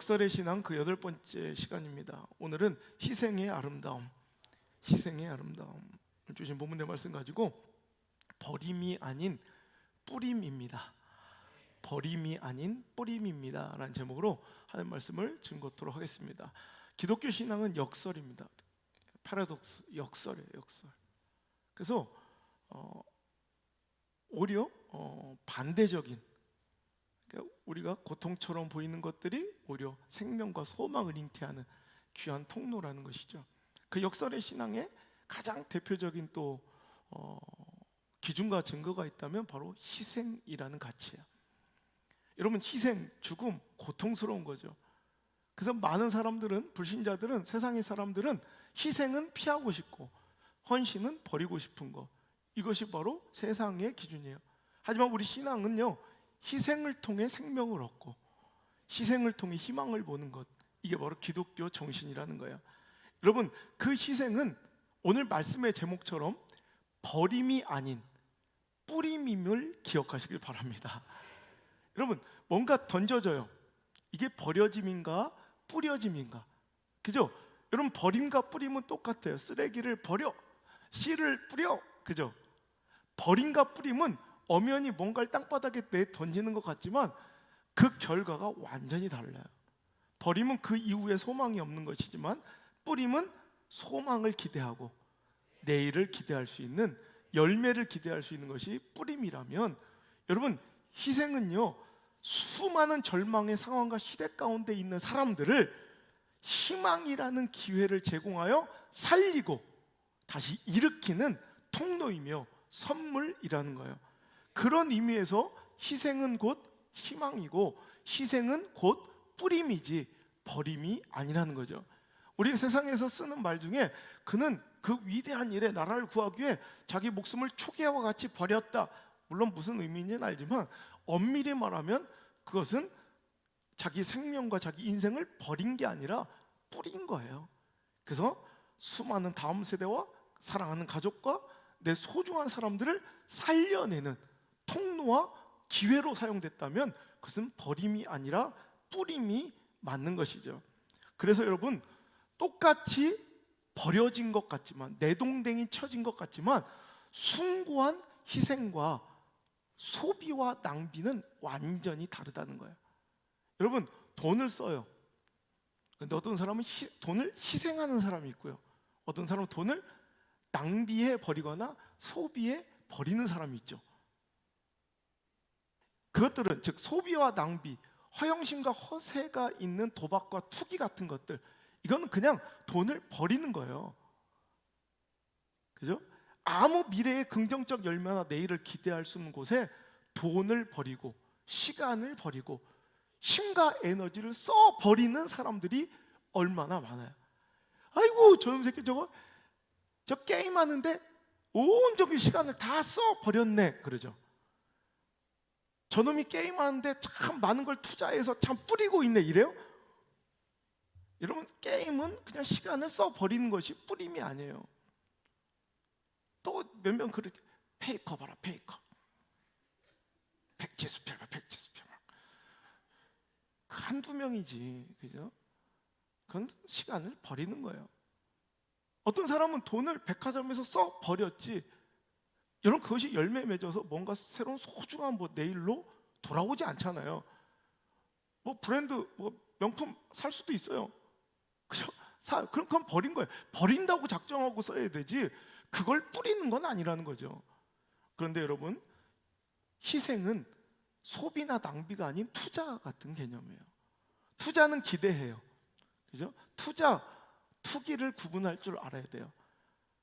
역설의 신앙 그 8번째 시간입니다. 오늘은 희생의 아름다움, 희생의 아름다움 주신 본문의 말씀 가지고 버림이 아닌 뿌림입니다. 버림이 아닌 뿌림입니다 라는 제목으로 하는 말씀을 증거토록 하겠습니다. 기독교 신앙은 역설입니다. 패러독스, 역설이에요. 역설. 그래서 오히려 반대적인, 그러니까 우리가 고통처럼 보이는 것들이 오히려 생명과 소망을 잉태하는 귀한 통로라는 것이죠. 그 역설의 신앙의 가장 대표적인 또 기준과 증거가 있다면 바로 희생이라는 가치예요. 여러분, 희생, 죽음, 고통스러운 거죠. 그래서 많은 사람들은, 불신자들은, 세상의 사람들은 희생은 피하고 싶고 헌신은 버리고 싶은 것, 이것이 바로 세상의 기준이에요. 하지만 우리 신앙은요, 희생을 통해 생명을 얻고 희생을 통해 희망을 보는 것, 이게 바로 기독교 정신이라는 거예요. 여러분, 그 희생은 오늘 말씀의 제목처럼 버림이 아닌 뿌림임을 기억하시길 바랍니다. 여러분, 뭔가 던져져요. 이게 버려짐인가 뿌려짐인가? 그죠? 여러분, 버림과 뿌림은 똑같아요. 쓰레기를 버려, 씨를 뿌려, 그죠? 버림과 뿌림은 엄연히 뭔가를 땅바닥에 내 던지는 것 같지만 그 결과가 완전히 달라요. 버림은 그 이후에 소망이 없는 것이지만 뿌림은 소망을 기대하고 내일을 기대할 수 있는, 열매를 기대할 수 있는 것이 뿌림이라면, 여러분, 희생은요, 수많은 절망의 상황과 시대 가운데 있는 사람들을 희망이라는 기회를 제공하여 살리고 다시 일으키는 통로이며 선물이라는 거예요. 그런 의미에서 희생은 곧 희망이고 희생은 곧 뿌림이지 버림이 아니라는 거죠. 우리 세상에서 쓰는 말 중에 그는 그 위대한 일에 나라를 구하기 위해 자기 목숨을 초계와 같이 버렸다, 물론 무슨 의미인지는 알지만 엄밀히 말하면 그것은 자기 생명과 자기 인생을 버린 게 아니라 뿌린 거예요. 그래서 수많은 다음 세대와 사랑하는 가족과 내 소중한 사람들을 살려내는 통로와 기회로 사용됐다면 그것은 버림이 아니라 뿌림이 맞는 것이죠. 그래서 여러분, 똑같이 버려진 것 같지만, 내동댕이 쳐진 것 같지만 숭고한 희생과 소비와 낭비는 완전히 다르다는 거예요. 여러분, 돈을 써요. 근데 어떤 사람은 돈을 희생하는 사람이 있고요, 어떤 사람은 돈을 낭비해 버리거나 소비해 버리는 사람이 있죠. 그것들은, 즉 소비와 낭비, 허영심과 허세가 있는 도박과 투기 같은 것들, 이건 그냥 돈을 버리는 거예요. 그죠? 아무 미래의 긍정적 열매나 내일을 기대할 수 없는 곳에 돈을 버리고 시간을 버리고 힘과 에너지를 써 버리는 사람들이 얼마나 많아요. 아이고, 저놈 새끼 저 게임하는데 온종일 시간을 다 써 버렸네, 그러죠. 저놈이 게임하는데 참 많은 걸 투자해서 참 뿌리고 있네, 이래요? 여러분, 게임은 그냥 시간을 써 버리는 것이 뿌림이 아니에요. 또 몇 명 그러지, 페이커 봐라, 페이커, 백지수표 봐, 백지수표 봐. 한두 명이지, 그죠? 그건 시간을 버리는 거예요. 어떤 사람은 돈을 백화점에서 써 버렸지, 여러분, 그것이 열매 맺어서 뭔가 새로운 소중한 내일로 돌아오지 않잖아요. 브랜드 명품 살 수도 있어요. 그죠? 그럼 그건 버린 거예요. 버린다고 작정하고 써야 되지 그걸 뿌리는 건 아니라는 거죠. 그런데 여러분, 희생은 소비나 낭비가 아닌 투자 같은 개념이에요. 투자는 기대해요. 그죠? 투기를 구분할 줄 알아야 돼요.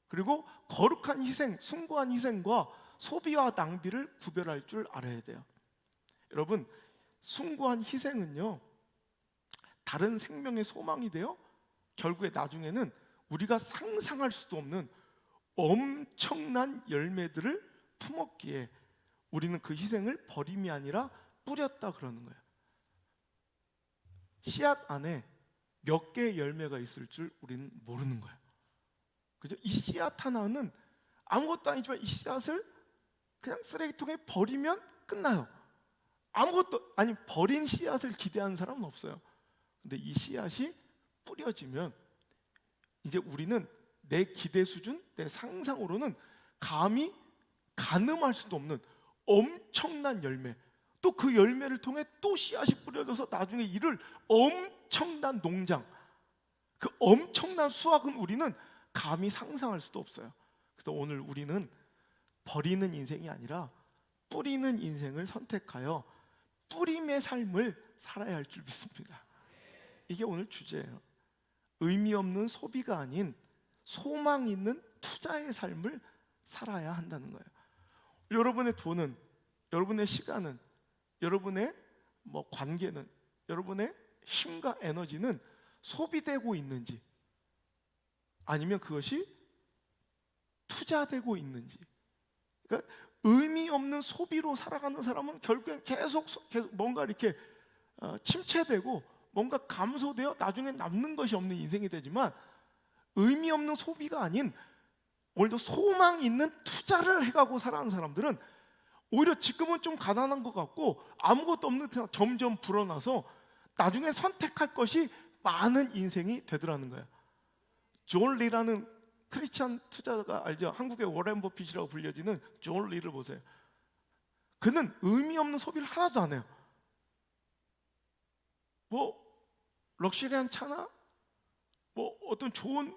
그리고 거룩한 희생, 숭고한 희생과 소비와 낭비를 구별할 줄 알아야 돼요. 여러분, 숭고한 희생은요, 다른 생명의 소망이 되어 결국에 나중에는 우리가 상상할 수도 없는 엄청난 열매들을 품었기에 우리는 그 희생을 버림이 아니라 뿌렸다 그러는 거예요. 씨앗 안에 몇 개의 열매가 있을 줄 우리는 모르는 거예요. 그죠? 이 씨앗 하나는 아무것도 아니지만 이 씨앗을 그냥 쓰레기통에 버리면 끝나요. 아무것도 아니, 버린 씨앗을 기대하는 사람은 없어요. 근데 이 씨앗이 뿌려지면 이제 우리는 내 기대 수준, 내 상상으로는 감히 가늠할 수도 없는 엄청난 열매, 또 그 열매를 통해 또 씨앗이 뿌려져서 나중에 이를 엄청난 농장, 그 엄청난 수확은 우리는 감히 상상할 수도 없어요. 그래서 오늘 우리는 버리는 인생이 아니라 뿌리는 인생을 선택하여 뿌림의 삶을 살아야 할 줄 믿습니다. 이게 오늘 주제예요. 의미 없는 소비가 아닌 소망 있는 투자의 삶을 살아야 한다는 거예요. 여러분의 돈은, 여러분의 시간은, 여러분의 관계는, 여러분의 힘과 에너지는 소비되고 있는지 아니면 그것이 투자되고 있는지. 그러니까 의미 없는 소비로 살아가는 사람은 결국엔 계속 뭔가 이렇게 침체되고 뭔가 감소되어 나중에 남는 것이 없는 인생이 되지만, 의미 없는 소비가 아닌 오늘도 소망 있는 투자를 해가고 살아가는 사람들은 오히려 지금은 좀 가난한 것 같고 아무것도 없는 데 점점 불어나서 나중에 선택할 것이 많은 인생이 되더라는 거예요. 존 리라는 크리스찬 투자자가 알죠? 한국의 워렌 버핏이라고 불려지는 존 리를 보세요. 그는 의미 없는 소비를 하나도 안 해요. 럭셔리한 차나 어떤 좋은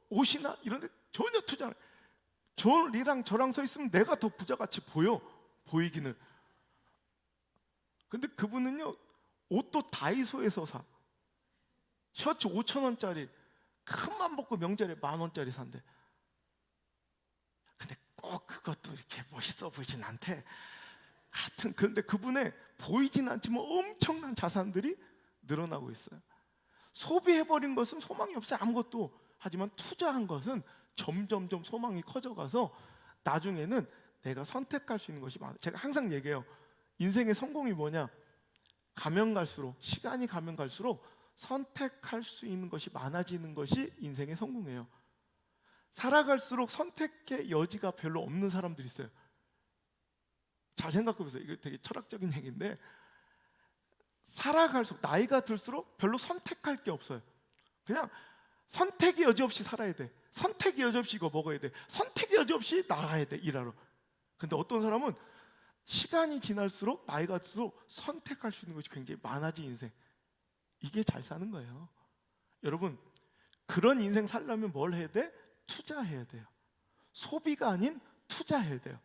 옷이나 이런 데 전혀 투자 안 해요. 존 리랑 저랑 서 있으면 내가 더 부자같이 보이기는. 근데 그분은요, 옷도 다이소에서 사. 셔츠 5,000원짜리 큰맘 먹고 명절에 10,000원짜리 산대. 근데 꼭 그것도 이렇게 멋있어 보이진 않대. 하여튼 그런데 그분의 보이진 않지만 엄청난 자산들이 늘어나고 있어요. 소비해버린 것은 소망이 없어요. 아무것도. 하지만 투자한 것은 점점점 소망이 커져가서 나중에는 내가 선택할 수 있는 것이 많아요. 제가 항상 얘기해요. 인생의 성공이 뭐냐? 가면 갈수록, 시간이 가면 갈수록 선택할 수 있는 것이 많아지는 것이 인생의 성공이에요. 살아갈수록 선택의 여지가 별로 없는 사람들이 있어요. 잘 생각해 보세요. 이거 되게 철학적인 얘기인데, 살아갈수록, 나이가 들수록 별로 선택할 게 없어요. 그냥 선택의 여지 없이 살아야 돼. 선택의 여지 없이 이거 먹어야 돼. 선택의 여지 없이 나가야 돼, 일하러. 근데 어떤 사람은 시간이 지날수록, 나이가 들수록 선택할 수 있는 것이 굉장히 많아진 인생. 이게 잘 사는 거예요. 여러분, 그런 인생 살려면 뭘 해야 돼? 투자해야 돼요. 소비가 아닌 투자해야 돼요.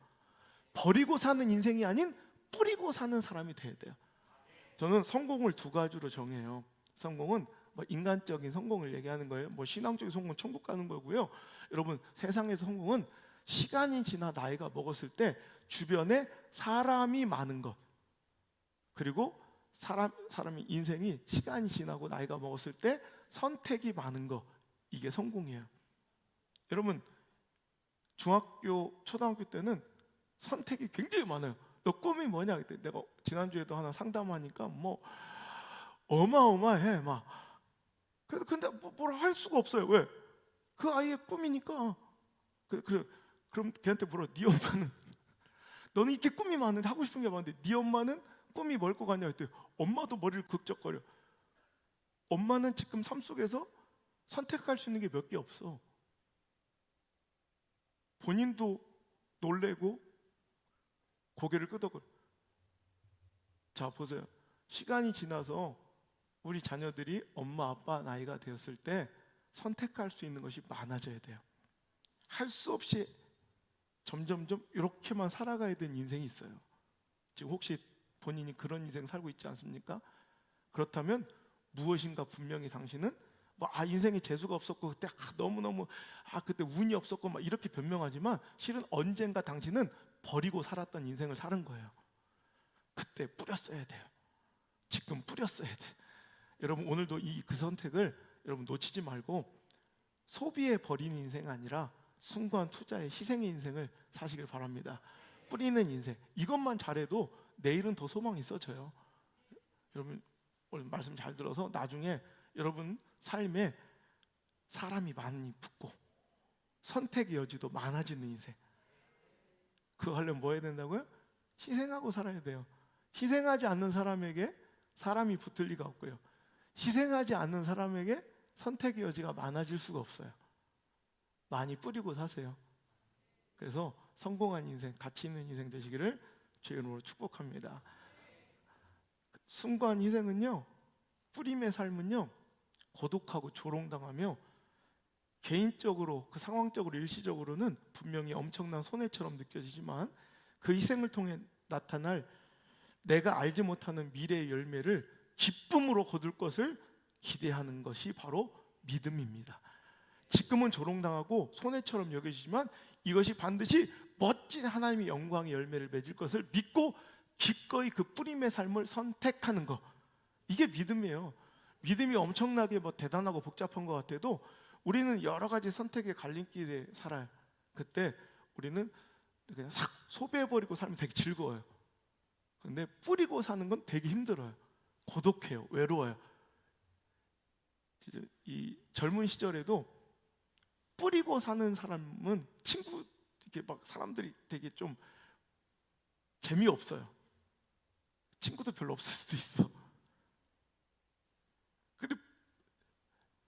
버리고 사는 인생이 아닌 뿌리고 사는 사람이 돼야 돼요. 저는 성공을 두 가지로 정해요. 성공은 인간적인 성공을 얘기하는 거예요. 신앙적인 성공은 천국 가는 거고요. 여러분, 세상에서 성공은 시간이 지나 나이가 먹었을 때 주변에 사람이 많은 것, 그리고 사람이 인생이 시간이 지나고 나이가 먹었을 때 선택이 많은 것, 이게 성공이에요. 여러분, 중학교, 초등학교 때는 선택이 굉장히 많아요. 너 꿈이 뭐냐? 그때 내가 지난주에도 하나 상담하니까 어마어마해 막. 그래서 근데 뭘 할 수가 없어요. 왜? 그 아이의 꿈이니까. 그럼 걔한테 물어. 네 엄마는 너는 이렇게 꿈이 많은데, 하고 싶은 게 많은데 네 엄마는 꿈이 뭘 것 같냐 했더니 엄마도 머리를 극적거려. 엄마는 지금 삶 속에서 선택할 수 있는 게 몇 개 없어. 본인도 놀래고 고개를 끄덕거려. 자, 보세요. 시간이 지나서 우리 자녀들이 엄마 아빠 나이가 되었을 때 선택할 수 있는 것이 많아져야 돼요. 할 수 없이 점점점 이렇게만 살아가야 되는 인생이 있어요. 지금 혹시 본인이 그런 인생 살고 있지 않습니까? 그렇다면 무엇인가 분명히 당신은 인생에 재수가 없었고 그때 너무너무 그때 운이 없었고 이렇게 변명하지만, 실은 언젠가 당신은 버리고 살았던 인생을 사는 거예요. 그때 뿌렸어야 돼요. 지금 뿌렸어야 돼. 여러분, 오늘도 그 선택을 여러분 놓치지 말고 소비에 버리는 인생 아니라 숭고한 투자의 희생의 인생을 사시길 바랍니다. 뿌리는 인생, 이것만 잘해도 내일은 더 소망이 있어져요. 여러분, 오늘 말씀 잘 들어서 나중에 여러분 삶에 사람이 많이 붙고 선택의 여지도 많아지는 인생, 그거 하려면 뭐 해야 된다고요? 희생하고 살아야 돼요. 희생하지 않는 사람에게 사람이 붙을 리가 없고요. 희생하지 않는 사람에게 선택의 여지가 많아질 수가 없어요. 많이 뿌리고 사세요. 그래서 성공한 인생, 가치 있는 인생 되시기를 주의 이름으로 축복합니다. 숭고한 희생은요, 뿌림의 삶은요, 고독하고 조롱당하며 개인적으로, 그 상황적으로, 일시적으로는 분명히 엄청난 손해처럼 느껴지지만 그 희생을 통해 나타날 내가 알지 못하는 미래의 열매를 기쁨으로 거둘 것을 기대하는 것이 바로 믿음입니다. 지금은 조롱당하고 손해처럼 여겨지지만 이것이 반드시 멋진 하나님의 영광의 열매를 맺을 것을 믿고 기꺼이 그 뿌림의 삶을 선택하는 것, 이게 믿음이에요. 믿음이 엄청나게 대단하고 복잡한 것 같아도 우리는 여러 가지 선택의 갈림길에 살아요. 그때 우리는 그냥 싹 소비해버리고 살면 되게 즐거워요. 근데 뿌리고 사는 건 되게 힘들어요. 고독해요. 외로워요. 이 젊은 시절에도 뿌리고 사는 사람은 친구, 이렇게 사람들이 되게 좀 재미없어요. 친구도 별로 없을 수도 있어. 근데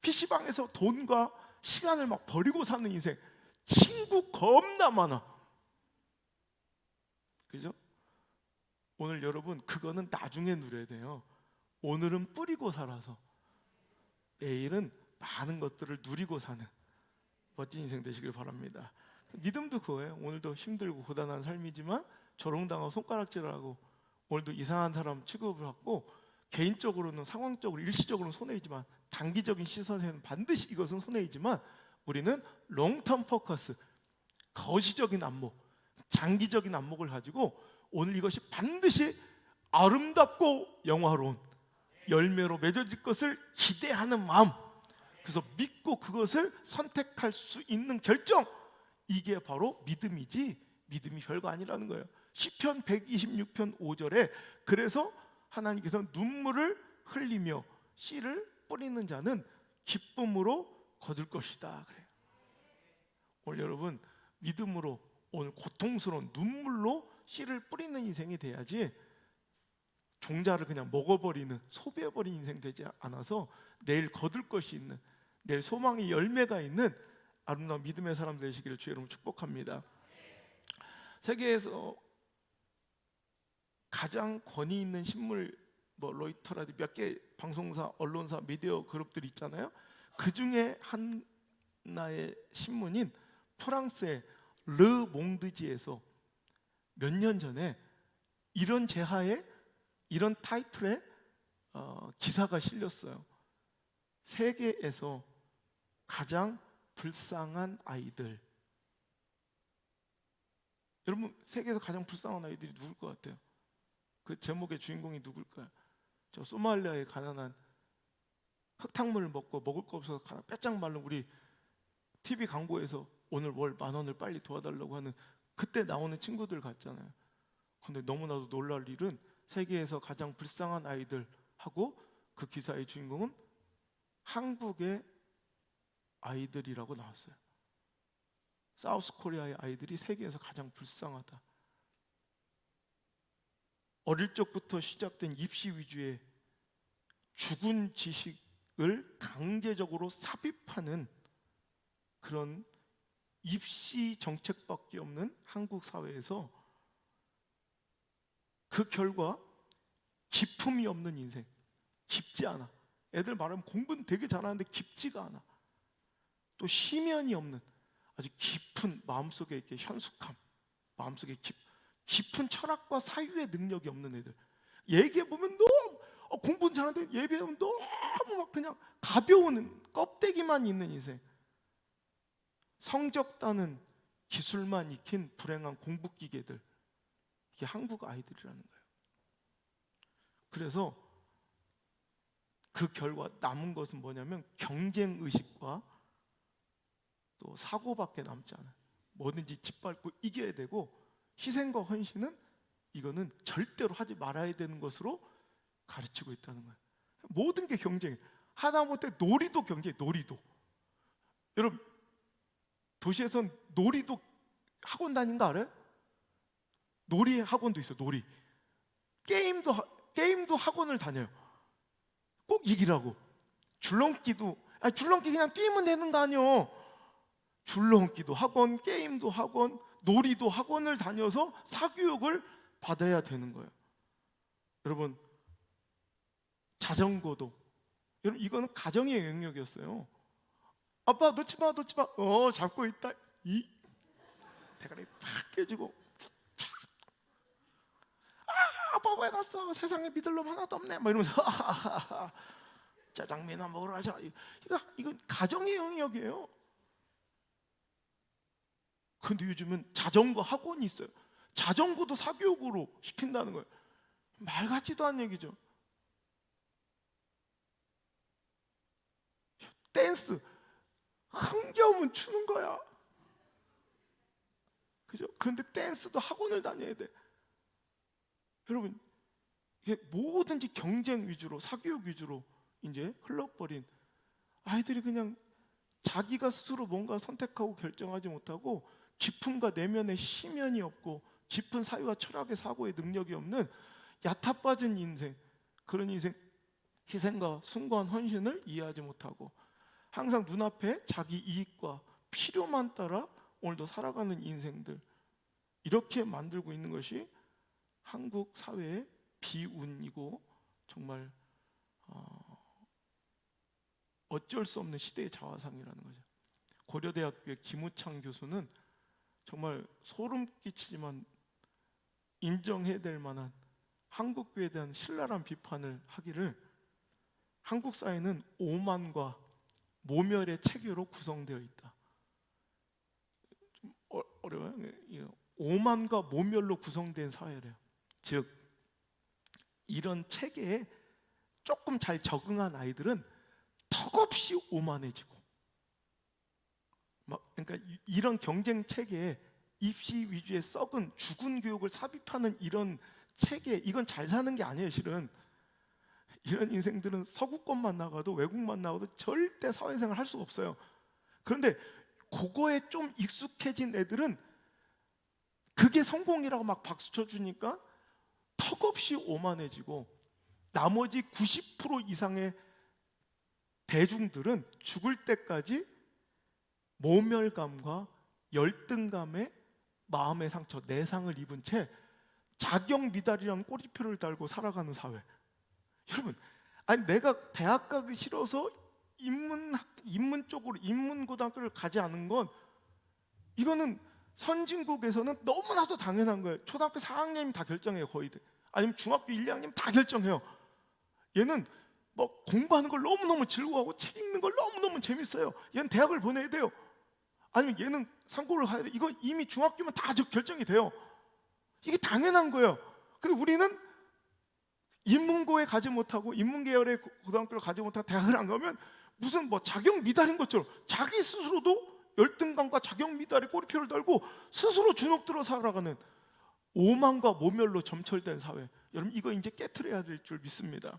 PC방에서 돈과 시간을 버리고 사는 인생, 친구 겁나 많아. 그죠? 오늘 여러분, 그거는 나중에 누려야 돼요. 오늘은 뿌리고 살아서 내일은 많은 것들을 누리고 사는 멋진 인생 되시길 바랍니다. 믿음도 그거예요. 오늘도 힘들고 고단한 삶이지만 조롱당하고 손가락질하고 오늘도 이상한 사람 취급을 받고 개인적으로는, 상황적으로, 일시적으로는 손해이지만 단기적인 시선에는 반드시 이것은 손해이지만 우리는 롱텀 포커스, 거시적인 안목, 장기적인 안목을 가지고 오늘 이것이 반드시 아름답고 영화로운 열매로 맺어질 것을 기대하는 마음, 그래서 믿고 그것을 선택할 수 있는 결정, 이게 바로 믿음이지 믿음이 별거 아니라는 거예요. 시편 126편 5절에 그래서 하나님께서 눈물을 흘리며 씨를 뿌리는 자는 기쁨으로 거둘 것이다 그래요. 오늘 여러분, 믿음으로 오늘 고통스러운 눈물로 씨를 뿌리는 인생이 돼야지 종자를 그냥 먹어버리는, 소비해버리는 인생 되지 않아서 내일 거둘 것이 있는, 내일 소망의 열매가 있는 아름다운 믿음의 사람 되시기를 주의 이름으로 축복합니다. 세계에서 가장 권위 있는 신문, 로이터라든지 몇 개 방송사, 언론사, 미디어 그룹들이 있잖아요. 그 중에 하나의 신문인 프랑스의 르 몽드지에서 몇 년 전에 이런 제하에, 이런 타이틀의 기사가 실렸어요. 세계에서 가장 불쌍한 아이들. 여러분, 세계에서 가장 불쌍한 아이들이 누굴 것 같아요? 그 제목의 주인공이 누굴까요? 저 소말리아의 가난한, 흙탕물을 먹고 먹을 거 없어서 빼짝 마른 우리 TV 광고에서 오늘 월 10,000원을 빨리 도와달라고 하는 그때 나오는 친구들 같잖아요. 근데 너무나도 놀랄 일은 세계에서 가장 불쌍한 아이들 하고 그 기사의 주인공은 한국의 아이들이라고 나왔어요. 사우스 코리아의 아이들이 세계에서 가장 불쌍하다. 어릴 적부터 시작된 입시 위주의 죽은 지식을 강제적으로 삽입하는 그런 입시 정책밖에 없는 한국 사회에서 그 결과 기품이 없는 인생, 깊지 않아. 애들 말하면 공부는 되게 잘하는데 깊지가 않아. 또 심연이 없는 아주 깊은 마음속에 이렇게 현숙함, 마음속에 깊은 철학과 사유의 능력이 없는 애들. 얘기해보면 너무 공부는 잘하는데 얘기해보면 너무 그냥 가벼운 껍데기만 있는 인생. 성적 따는 기술만 익힌 불행한 공부기계들. 이게 한국 아이들이라는 거예요. 그래서 그 결과 남은 것은 뭐냐면 경쟁의식과 또 사고밖에 남지 않아요. 뭐든지 짓밟고 이겨야 되고 희생과 헌신은 이거는 절대로 하지 말아야 되는 것으로 가르치고 있다는 거예요. 모든 게 경쟁이에요. 하다못해 놀이도 경쟁이에요. 놀이도. 여러분, 도시에선 놀이도 학원 다닌 거 알아요? 놀이 학원도 있어요. 놀이. 게임도 게임도 학원을 다녀요. 꼭 이기라고. 줄넘기도, 줄넘기 그냥 뛰면 되는 거 아니요. 줄넘기도 학원, 게임도 학원, 놀이도 학원을 다녀서 사교육을 받아야 되는 거예요. 여러분, 자전거도, 여러분 이거는 가정의 영역이었어요. 아빠 놓지 마, 놓지 마. 잡고 있다. 이 대가리 팍 깨지고, 아빠 왜 갔어? 세상에 믿을 놈 하나도 없네. 막 이러면서 짜장면이나 먹으러 가자. 이건 가정의 영역이에요. 근데 요즘은 자전거 학원이 있어요. 자전거도 사교육으로 시킨다는 거예요. 말 같지도 않은 얘기죠. 댄스 흥겨우면 추는 거야. 그죠? 그런데 댄스도 학원을 다녀야 돼. 여러분, 이게 뭐든지 경쟁 위주로, 사교육 위주로 이제 흘러버린 아이들이 그냥 자기가 스스로 뭔가 선택하고 결정하지 못하고 깊음과 내면의 심연이 없고 깊은 사유와 철학의 사고의 능력이 없는 얕아빠진 인생, 그런 인생, 희생과 숭고한 헌신을 이해하지 못하고 항상 눈앞에 자기 이익과 필요만 따라 오늘도 살아가는 인생들, 이렇게 만들고 있는 것이 한국 사회의 비운이고 정말 어쩔 수 없는 시대의 자화상이라는 거죠. 고려대학교의 김우창 교수는 정말 소름 끼치지만 인정해야 될 만한 한국교회에 대한 신랄한 비판을 하기를, 한국 사회는 오만과 모멸의 체계로 구성되어 있다. 좀 어려워요. 오만과 모멸로 구성된 사회래요. 즉 이런 체계에 조금 잘 적응한 아이들은 턱없이 오만해지고, 그러니까 이런 경쟁 체계에 입시 위주의 썩은 죽은 교육을 삽입하는 이런 체계, 이건 잘 사는 게 아니에요. 실은 이런 인생들은 서구권만 나가도 외국만 나가도 절대 사회생활 할 수가 없어요. 그런데 그거에 좀 익숙해진 애들은 그게 성공이라고 막 박수 쳐주니까 턱없이 오만해지고, 나머지 90% 이상의 대중들은 죽을 때까지 모멸감과 열등감에 마음의 상처, 내상을 입은 채 자격 미달이라는 꼬리표를 달고 살아가는 사회. 여러분, 아니 내가 대학 가기 싫어서 인문 쪽으로 인문고등학교를 가지 않은 건, 이거는 선진국에서는 너무나도 당연한 거예요. 초등학교 4학년이면 다 결정해요. 거의 아니면 중학교 1, 2학년이면 다 결정해요. 얘는 뭐 공부하는 걸 너무너무 즐거워하고 책 읽는 걸 너무너무 재밌어요. 얘는 대학을 보내야 돼요. 아니면 얘는 상고를 가야 돼. 이거 이미 중학교면 다 결정이 돼요. 이게 당연한 거예요. 근데 우리는 인문고에 가지 못하고 인문계열의 고등학교를 가지 못하고 대학을 안 가면 무슨 뭐 자격 미달인 것처럼 자기 스스로도 열등감과 자격 미달의 꼬리표를 달고 스스로 주눅들어 살아가는 오만과 모멸로 점철된 사회. 여러분, 이거 이제 깨트려야 될 줄 믿습니다.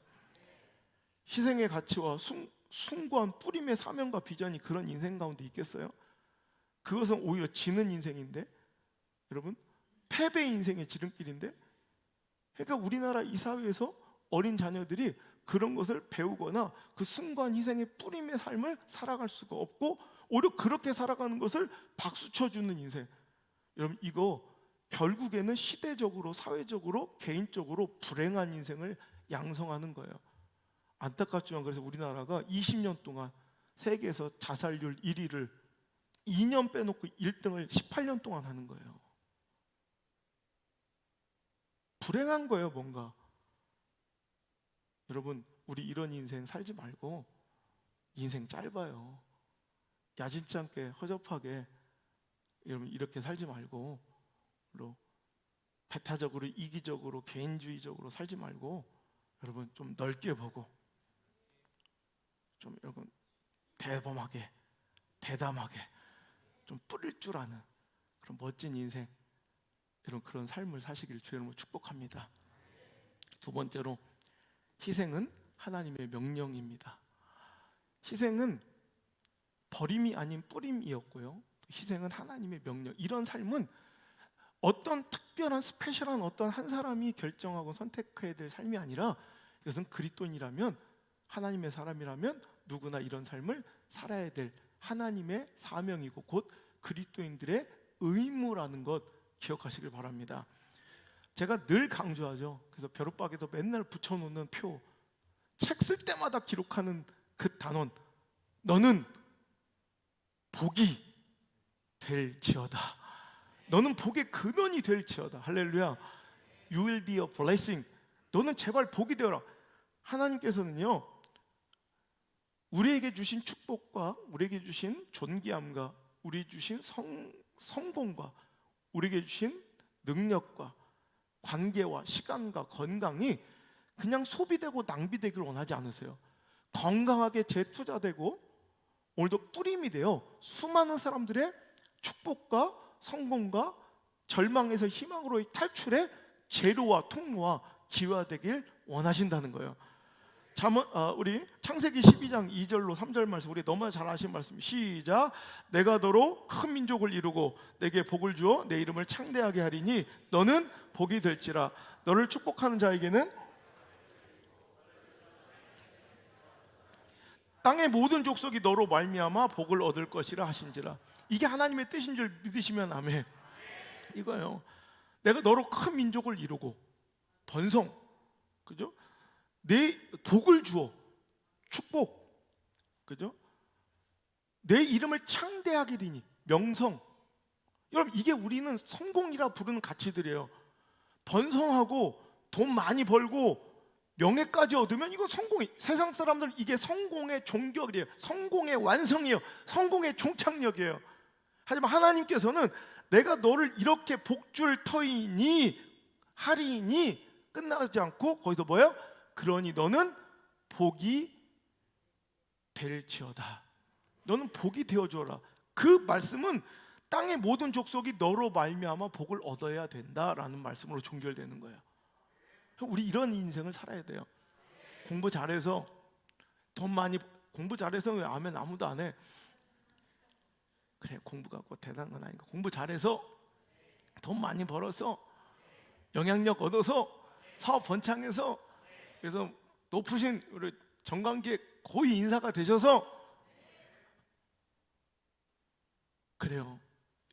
희생의 가치와 숭고한 뿌림의 사명과 비전이 그런 인생 가운데 있겠어요? 그것은 오히려 지는 인생인데, 여러분, 패배 인생의 지름길인데, 그러니까 우리나라 이 사회에서 어린 자녀들이 그런 것을 배우거나 그 숭고한 희생의 뿌림의 삶을 살아갈 수가 없고, 오히려 그렇게 살아가는 것을 박수 쳐주는 인생. 여러분, 이거 결국에는 시대적으로, 사회적으로, 개인적으로 불행한 인생을 양성하는 거예요. 안타깝지만 그래서 우리나라가 20년 동안 세계에서 자살률 1위를 2년 빼놓고 1등을 18년 동안 하는 거예요. 불행한 거예요, 뭔가. 여러분, 우리 이런 인생 살지 말고, 인생 짧아요. 야진치 않게 허접하게 여러분 이렇게 살지 말고, 배타적으로 이기적으로 개인주의적으로 살지 말고, 여러분 좀 넓게 보고, 좀 여러분 대범하게, 대담하게 좀 뿌릴 줄 아는 그런 멋진 인생, 이런 그런 삶을 사시길 주 여러분 축복합니다. 두 번째로, 희생은 하나님의 명령입니다. 희생은 버림이 아닌 뿌림이었고요, 희생은 하나님의 명령. 이런 삶은 어떤 특별한 스페셜한 어떤 한 사람이 결정하고 선택해야 될 삶이 아니라 이것은 그리스도인이라면, 하나님의 사람이라면 누구나 이런 삶을 살아야 될 하나님의 사명이고 곧 그리스도인들의 의무라는 것 기억하시길 바랍니다. 제가 늘 강조하죠. 그래서 벼룩박에서 맨날 붙여놓는 표, 책 쓸 때마다 기록하는 그 단원, 너는 복이 될지어다. 너는 복의 근원이 될지어다. 할렐루야. You will be a blessing. 너는 제발 복이 되어라. 하나님께서는요, 우리에게 주신 축복과 우리에게 주신 존귀함과 우리에게 주신 성공과 우리에게 주신 능력과 관계와 시간과 건강이 그냥 소비되고 낭비되기를 원하지 않으세요. 건강하게 재투자되고 오늘도 뿌림이 되어 수많은 사람들의 축복과 성공과 절망에서 희망으로의 탈출의 재료와 통로와 기회가 되길 원하신다는 거예요. 우리 창세기 12장 2절로 3절 말씀, 우리 너무나 잘 아시는 말씀. 시작. 내가 너로 큰 민족을 이루고 내게 복을 주어 내 이름을 창대하게 하리니 너는 복이 될지라. 너를 축복하는 자에게는 땅의 모든 족속이 너로 말미암아 복을 얻을 것이라 하신지라. 이게 하나님의 뜻인 줄 믿으시면 아멘. 이거예요. 내가 너로 큰 민족을 이루고 번성, 그죠? 내 복을 주어 축복, 그죠? 내 이름을 창대하게 하리니 명성. 여러분, 이게 우리는 성공이라 부르는 가치들이에요. 번성하고 돈 많이 벌고 명예까지 얻으면 이거 성공이, 세상 사람들 이게 성공의 종격이에요. 성공의 완성이에요. 성공의 종착역이에요. 하지만 하나님께서는 내가 너를 이렇게 복줄 터이니 하리니 끝나지 않고 거기서 뭐예요? 그러니 너는 복이 될지어다. 너는 복이 되어줘라. 그 말씀은 땅의 모든 족속이 너로 말미암아 복을 얻어야 된다라는 말씀으로 종결되는 거예요. 우리 이런 인생을 살아야 돼요. 공부 잘해서 돈 많이, 공부 잘해서 왜 아멘 아무도 안 해? 그래, 공부가 꼭 대단한 건 아니고 공부 잘해서 돈 많이 벌어서 영향력 얻어서 사업 번창해서 그래서 높으신 우리 정관계 고위 인사가 되셔서 그래요.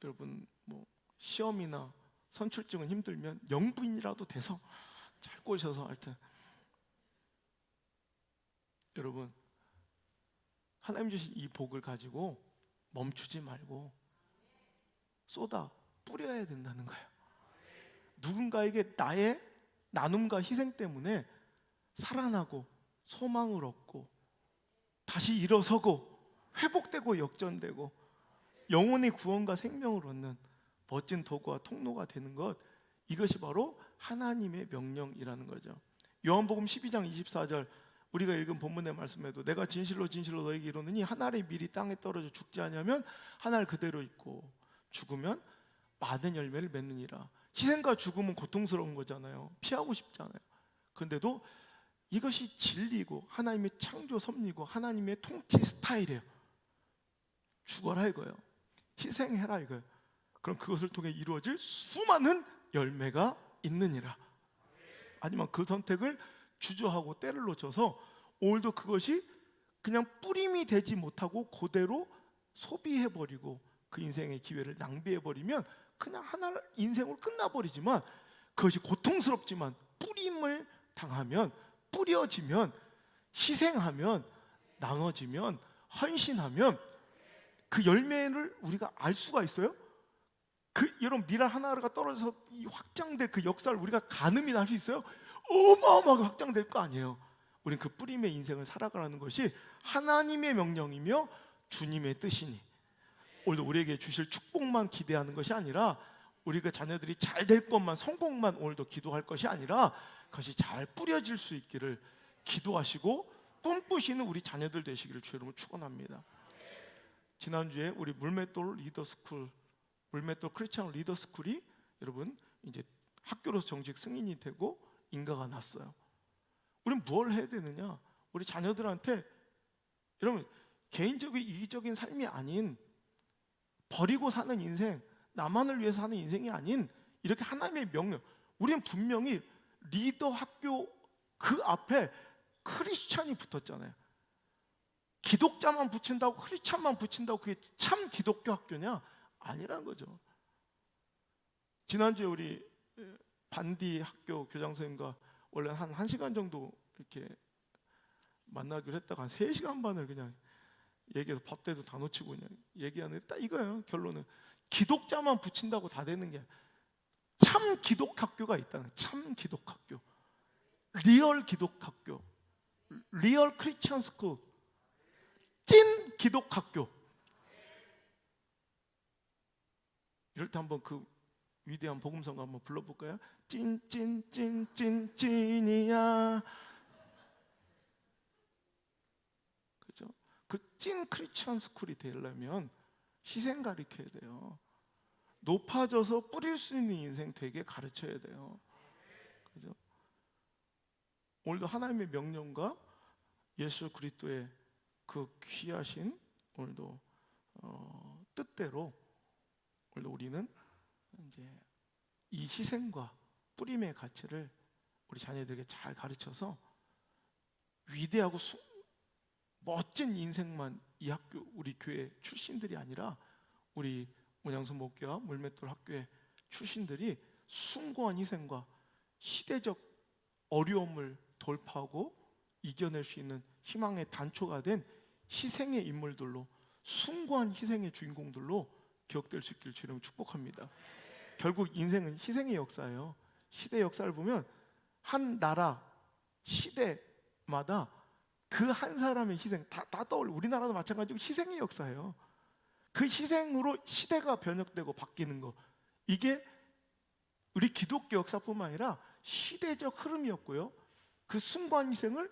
여러분 뭐 시험이나 선출직은 힘들면 영부인이라도 돼서 잘 꼬셔서 하여튼 여러분 하나님 주신 이 복을 가지고 멈추지 말고 쏟아 뿌려야 된다는 거예요. 누군가에게 나의 나눔과 희생 때문에 살아나고 소망을 얻고 다시 일어서고 회복되고 역전되고 영혼의 구원과 생명을 얻는 멋진 도구와 통로가 되는 것, 이것이 바로 하나님의 명령이라는 거죠. 요한복음 12장 24절 우리가 읽은 본문의 말씀에도 내가 진실로 진실로 너에게 이르노니 한 알의 밀이 땅에 떨어져 죽지 아니하면 한 알 그대로 있고 죽으면 많은 열매를 맺느니라. 희생과 죽음은 고통스러운 거잖아요. 피하고 싶잖아요. 그런데도 이것이 진리고 하나님의 창조 섭리고 하나님의 통치 스타일이에요. 죽어라 이거예요. 희생해라 이거예요. 그럼 그것을 통해 이루어질 수많은 열매가 있느니라. 하지만 그 선택을 주저하고 때를 놓쳐서 오늘도 그것이 그냥 뿌림이 되지 못하고 그대로 소비해버리고 그 인생의 기회를 낭비해버리면 그냥 하나 인생으로 끝나버리지만, 그것이 고통스럽지만 뿌림을 당하면, 뿌려지면, 희생하면, 나눠지면, 헌신하면 그 열매를 우리가 알 수가 있어요. 여러분 밀 하나가 떨어져서 이 확장될 그 역사를 우리가 가늠이 날 수 있어요? 어마어마하게 확장될 거 아니에요. 우리는 그 뿌림의 인생을 살아가라는 것이 하나님의 명령이며 주님의 뜻이니, 오늘도 우리에게 주실 축복만 기대하는 것이 아니라 우리가 자녀들이 잘 될 것만, 성공만 오늘도 기도할 것이 아니라 그것이 잘 뿌려질 수 있기를 기도하시고 꿈꾸시는 우리 자녀들 되시기를 주의 이름으로 축원합니다. 지난주에 우리 물맷돌 리더스쿨, 물맷돌 크리스찬 리더스쿨이 여러분 이제 학교로서 정식 승인이 되고 인가가 났어요. 우리는 뭘 해야 되느냐? 우리 자녀들한테 여러분 개인적인 이기적인 삶이 아닌, 버리고 사는 인생, 나만을 위해서 사는 인생이 아닌 이렇게 하나님의 명령. 우리는 분명히 리더 학교 그 앞에 크리스찬이 붙었잖아요. 기독자만 붙인다고, 크리스찬만 붙인다고 그게 참 기독교 학교냐? 아니라는 거죠. 지난주에 우리 반디 학교 교장 선생님과 원래 한 1시간 정도 이렇게 만나기로 했다가 한 3시간 반을 그냥 얘기해서 밥 때도 다 놓치고 그냥 얘기하는데 딱 이거예요. 결론은 기독자만 붙인다고 다 되는 게 참 기독학교가 있다는 거예요. 참 기독학교, 리얼 기독학교, 리얼 크리스천 스쿨, 찐 기독학교. 이럴 때 한번 그 위대한 복음성가 한번 불러볼까요? 찐이야. 그죠? 그 찐 크리스천 스쿨이 되려면 희생 가르쳐야 돼요. 높아져서 뿌릴 수 있는 인생 되게 가르쳐야 돼요. 그죠? 오늘도 하나님의 명령과 예수 그리스도의 그 귀하신 오늘도 뜻대로 오늘도 우리는 이제 이 희생과 뿌림의 가치를 우리 자녀들에게 잘 가르쳐서 위대하고 멋진 인생만 이 학교 우리 교회 출신들이 아니라 우리 문양수 목교와 물맷돌 학교의 출신들이 숭고한 희생과 시대적 어려움을 돌파하고 이겨낼 수 있는 희망의 단초가 된 희생의 인물들로, 숭고한 희생의 주인공들로 기억될 수 있기를 주님 축복합니다. 결국 인생은 희생의 역사예요. 시대 역사를 보면 한 나라 시대마다 그 한 사람의 희생 다 떠올려. 우리나라도 마찬가지고 희생의 역사예요. 그 희생으로 시대가 변혁되고 바뀌는 거, 이게 우리 기독교 역사뿐만 아니라 시대적 흐름이었고요. 그 숭고한 희생을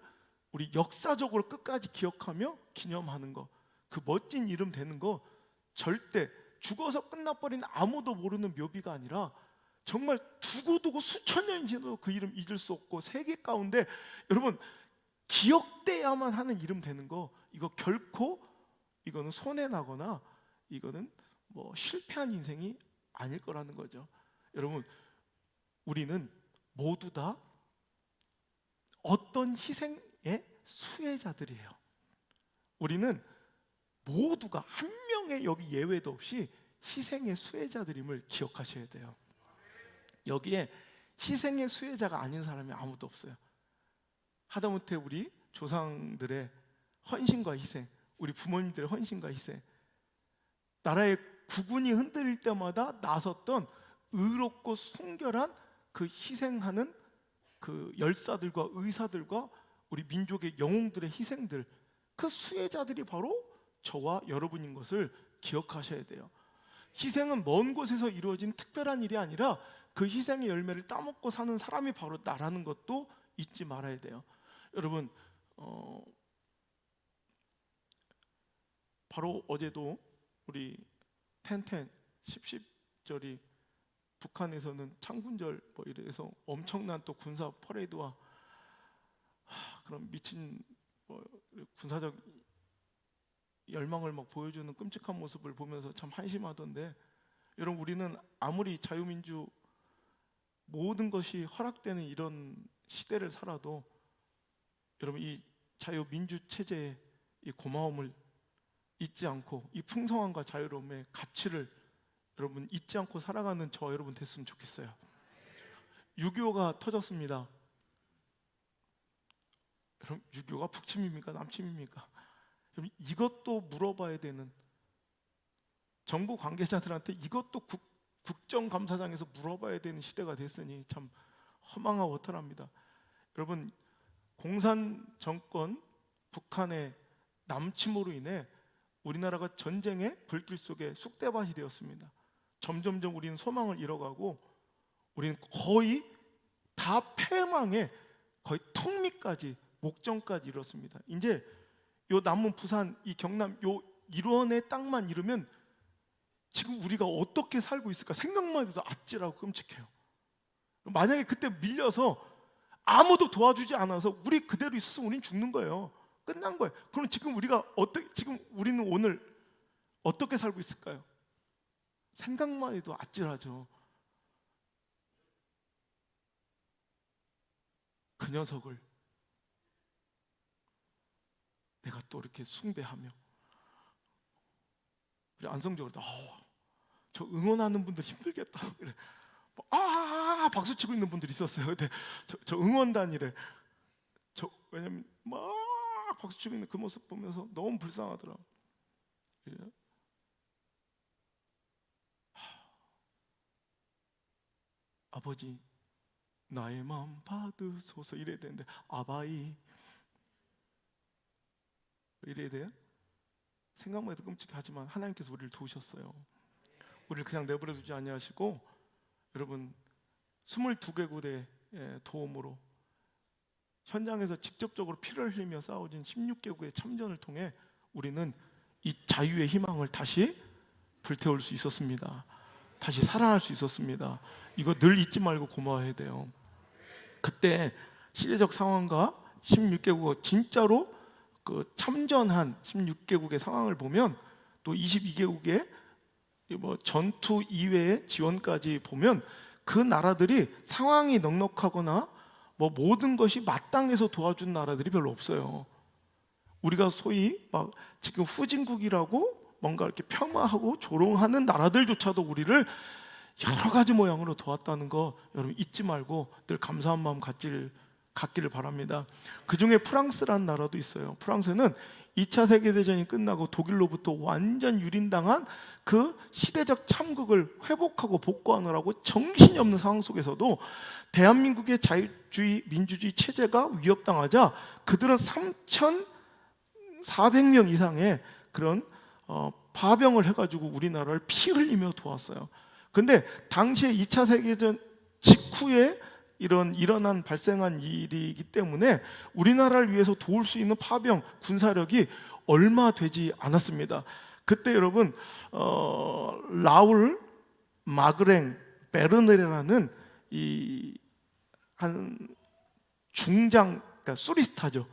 우리 역사적으로 끝까지 기억하며 기념하는 거, 그 멋진 이름 되는 거, 절대 죽어서 끝나버린 아무도 모르는 묘비가 아니라 정말 두고두고 수천 년이 지나도 그 이름 잊을 수 없고 세계 가운데 여러분 기억돼야만 하는 이름 되는 거, 이거 결코 이거는 손해나거나 이거는 뭐 실패한 인생이 아닐 거라는 거죠. 여러분, 우리는 모두 다 어떤 희생의 수혜자들이에요. 우리는 모두가 한 명의 여기 예외도 없이 희생의 수혜자들임을 기억하셔야 돼요. 여기에 희생의 수혜자가 아닌 사람이 아무도 없어요. 하다못해 우리 조상들의 헌신과 희생, 우리 부모님들의 헌신과 희생, 나라의 국군이 흔들릴 때마다 나섰던 의롭고 순결한 그 희생하는 그 열사들과 의사들과 우리 민족의 영웅들의 희생들, 그 수혜자들이 바로 저와 여러분인 것을 기억하셔야 돼요. 희생은 먼 곳에서 이루어진 특별한 일이 아니라 그 희생의 열매를 따먹고 사는 사람이 바로 나라는 것도 잊지 말아야 돼요. 여러분, 바로 어제도 우리 10.10절이 북한에서는 창군절 뭐 이래서 엄청난 또 군사 퍼레이드와 그런 미친 뭐 군사적 열망을 막 보여주는 끔찍한 모습을 보면서 참 한심하던데, 여러분 우리는 아무리 자유민주 모든 것이 허락되는 이런 시대를 살아도 여러분 이 자유민주 체제의 이 고마움을 잊지 않고 이 풍성함과 자유로움의 가치를 여러분 잊지 않고 살아가는 저 여러분 됐으면 좋겠어요. 6.25가 터졌습니다. 여러분 6.25가 북침입니까? 남침입니까? 여러분 이것도 물어봐야 되는, 정부 관계자들한테 이것도 국정감사장에서 물어봐야 되는 시대가 됐으니 참 허망하고 허탈합니다. 여러분 공산 정권 북한의 남침으로 인해 우리나라가 전쟁의 불길 속에 쑥대밭이 되었습니다. 점점점 우리는 소망을 잃어가고 우리는 거의 다 패망의 거의 턱밑까지 목전까지 이뤘습니다. 이제 요 남문 부산 이 경남 요 일원의 땅만 잃으면 지금 우리가 어떻게 살고 있을까 생각만 해도 아찔하고 끔찍해요. 만약에 그때 밀려서 아무도 도와주지 않아서 우리 그대로 있었으면 우리는 죽는 거예요. 끝난 거예요. 그럼 지금 지금 우리는 오늘 어떻게 살고 있을까요? 생각만 해도 아찔하죠. 그 녀석을 내가 또 이렇게 숭배하며, 우리 안성적으로 저 응원하는 분들 힘들겠다 그래. 박수 치고 있는 분들이 있었어요. 근데 저 응원단이래. 왜냐면 막 박수 치고 있는 그 모습 보면서 너무 불쌍하더라. 예. 아버지 나의 마음 받으소서 이래야 되는데 아바이 이래야 돼요? 생각만 해도 끔찍하지만 하나님께서 우리를 도우셨어요. 우리를 그냥 내버려 두지 아니하시고, 여러분 22개국의 도움으로 현장에서 직접적으로 피를 흘리며 싸워진 16개국의 참전을 통해 우리는 이 자유의 희망을 다시 불태울 수 있었습니다. 다시 살아날 수 있었습니다. 이거 늘 잊지 말고 고마워해야 돼요. 그때 시대적 상황과 16개국 진짜로 그 참전한 16개국의 상황을 보면, 또 22개국의 뭐 전투 이외의 지원까지 보면 그 나라들이 상황이 넉넉하거나 뭐 모든 것이 마땅해서 도와준 나라들이 별로 없어요. 우리가 소위 막 지금 후진국이라고 뭔가 이렇게 폄하하고 조롱하는 나라들조차도 우리를 여러 가지 모양으로 도왔다는 거 여러분 잊지 말고 늘 감사한 마음 갖기를 바랍니다. 그 중에 프랑스라는 나라도 있어요. 프랑스는 2차 세계대전이 끝나고 독일로부터 완전 유린당한 그 시대적 참극을 회복하고 복구하느라고 정신이 없는 상황 속에서도 대한민국의 자유주의 민주주의 체제가 위협당하자 그들은 3,400명 이상의 그런 파병을 해가지고 우리나라를 피 흘리며 도왔어요. 근데 당시에 2차 세계대전 직후에 일어난 발생한 일이기 때문에 우리나라를 위해서 도울 수 있는 파병 군사력이 얼마 되지 않았습니다. 그때 여러분 라울 마그랭 베르네르라는 이 한 중장, 그러니까 수리스타죠.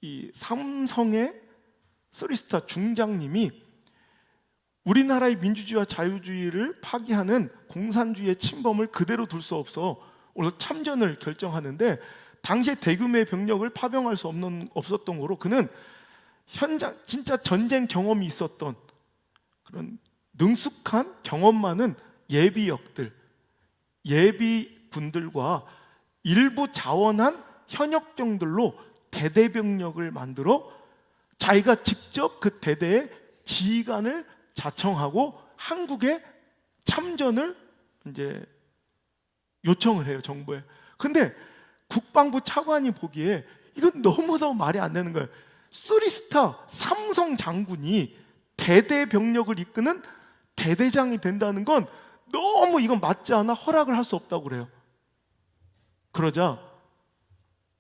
이 삼성의 수리스타 중장님이 우리나라의 민주주의와 자유주의를 파기하는 공산주의의 침범을 그대로 둘 수 없어 오늘 참전을 결정하는데, 당시에 대규모의 병력을 파병할 수 없었던 거로 그는 현장 진짜 전쟁 경험이 있었던 그런 능숙한 경험 많은 예비역들, 예비군들과 일부 자원한 현역병들로 대대병력을 만들어 자기가 직접 그 대대의 지휘관을 자청하고 한국에 참전을 이제 요청을 해요, 정부에. 근데 국방부 차관이 보기에 이건 너무너무 말이 안 되는 거예요. 쓰리스타 삼성 장군이 대대 병력을 이끄는 대대장이 된다는 건 너무 이건 맞지 않아 허락을 할 수 없다고 그래요. 그러자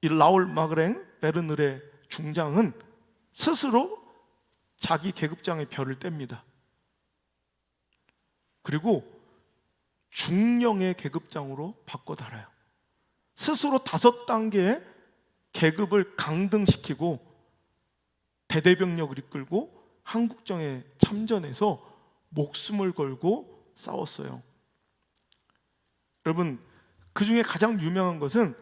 이 라울 마그랭 베르느레 중장은 스스로 자기 계급장의 별을 뗍니다. 그리고 중령의 계급장으로 바꿔 달아요. 스스로 5단계의 계급을 강등시키고 대대병력을 이끌고 한국정에 참전해서 목숨을 걸고 싸웠어요. 여러분, 그 중에 가장 유명한 것은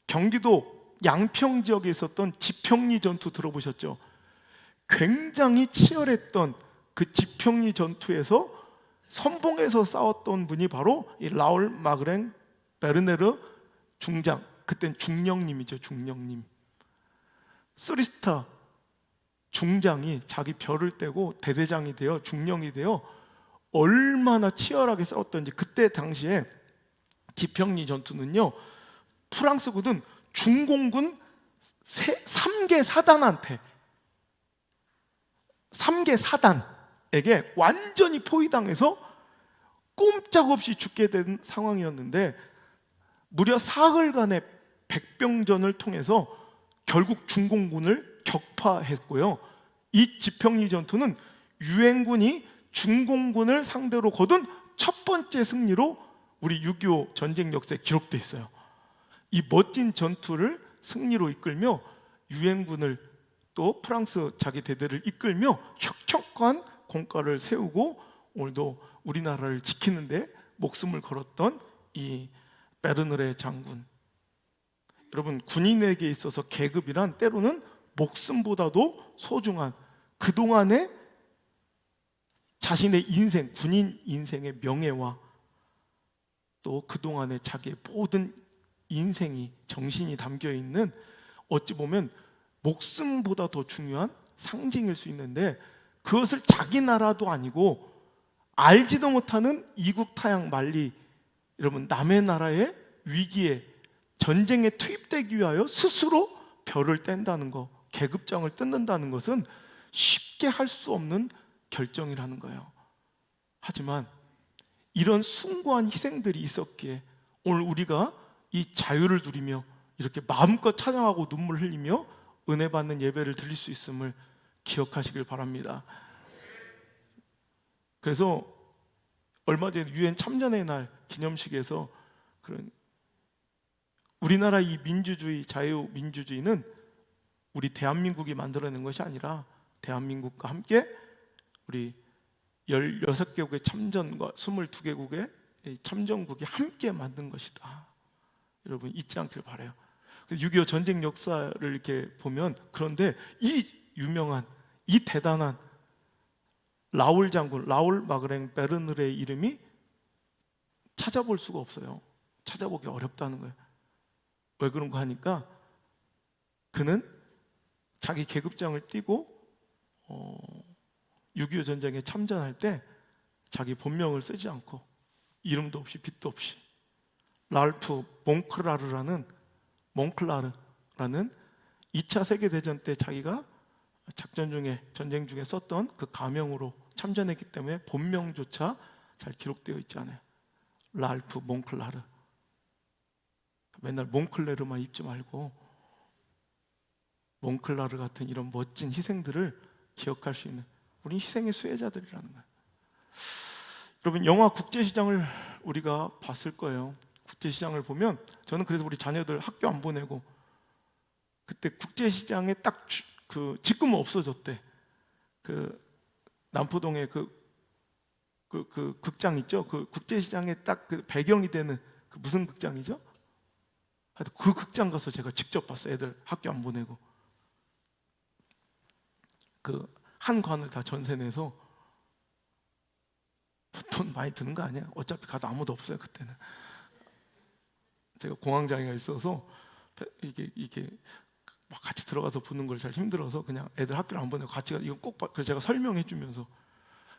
경기도 양평 지역에 있었던 지평리 전투 들어보셨죠? 굉장히 치열했던 그 지평리 전투에서 선봉에서 싸웠던 분이 바로 이 라울 마그랭 베르네르 중장, 그땐 중령님이죠. 중령님. 쓰리스타 중장이 자기 별을 떼고 대대장이 되어 중령이 되어 얼마나 치열하게 싸웠던지. 그때 당시에 지평리 전투는요, 프랑스군은 중공군 3개 사단한테, 3개 사단에게 완전히 포위당해서 꼼짝없이 죽게 된 상황이었는데, 무려 사흘간의 백병전을 통해서 결국 중공군을 격파했고요. 이 지평리 전투는 유엔군이 중공군을 상대로 거둔 첫 번째 승리로 우리 6.25 전쟁 역사에 기록되어 있어요. 이 멋진 전투를 승리로 이끌며 유엔군을 또 프랑스 자기 대대를 이끌며 혁혁한 공과를 세우고 오늘도 우리나라를 지키는데 목숨을 걸었던 이 베르느레 장군, 여러분, 군인에게 있어서 계급이란 때로는 목숨보다도 소중한 그동안의 자신의 인생, 군인 인생의 명예와 또 그동안의 자기의 모든 인생이, 정신이 담겨 있는, 어찌 보면 목숨보다 더 중요한 상징일 수 있는데, 그것을 자기 나라도 아니고 알지도 못하는 이국타양 만리, 여러분, 남의 나라의 위기에, 전쟁에 투입되기 위하여 스스로 별을 뗀다는 것, 계급장을 뜯는다는 것은 쉽게 할 수 없는 결정이라는 거예요. 하지만 이런 숭고한 희생들이 있었기에 오늘 우리가 이 자유를 누리며 이렇게 마음껏 찬양하고 눈물 흘리며 은혜 받는 예배를 드릴 수 있음을 기억하시길 바랍니다. 그래서 얼마 전에 유엔 참전의 날 기념식에서 그런 우리나라 이 민주주의, 자유민주주의는 우리 대한민국이 만들어낸 것이 아니라 대한민국과 함께 우리 16개국의 참전과 22개국의 참전국이 함께 만든 것이다. 여러분, 잊지 않길 바라요. 6.25 전쟁 역사를 이렇게 보면, 그런데 이 유명한, 이 대단한 라울 장군, 라울 마그랭 베르느레의 이름이 찾아볼 수가 없어요. 찾아보기 어렵다는 거예요. 왜 그런가 하니까 그는 자기 계급장을 띠고 6.25 전쟁에 참전할 때 자기 본명을 쓰지 않고 이름도 없이 빛도 없이 랄프 몽클라르라는 2차 세계대전 때 자기가 작전 중에, 전쟁 중에 썼던 그 가명으로 참전했기 때문에 본명조차 잘 기록되어 있지 않아요. 랄프 몽클라르. 맨날 몽클레르만 입지 말고 몽클라르 같은 이런 멋진 희생들을 기억할 수 있는, 우리 희생의 수혜자들이라는 거예요. 여러분, 영화 국제시장을 우리가 봤을 거예요. 국제시장을 보면, 저는 그래서 우리 자녀들 학교 안 보내고, 그때 국제시장에 딱 그 지금은 없어졌대. 그 남포동에 그 극장 있죠. 그 국제시장에 딱 그 배경이 되는 그 무슨 극장이죠? 하여튼 그 극장 가서 제가 직접 봤어요. 애들 학교 안 보내고 그 한 관을 다 전세 내서. 돈 많이 드는 거 아니야? 어차피 가도 아무도 없어요. 그때는 제가 공황장애가 있어서 이게 막 같이 들어가서 보는 걸 잘 힘들어서 그냥 애들 학교를 안 보내고 같이 가. 이건 꼭 봐. 그래서 제가 설명해 주면서,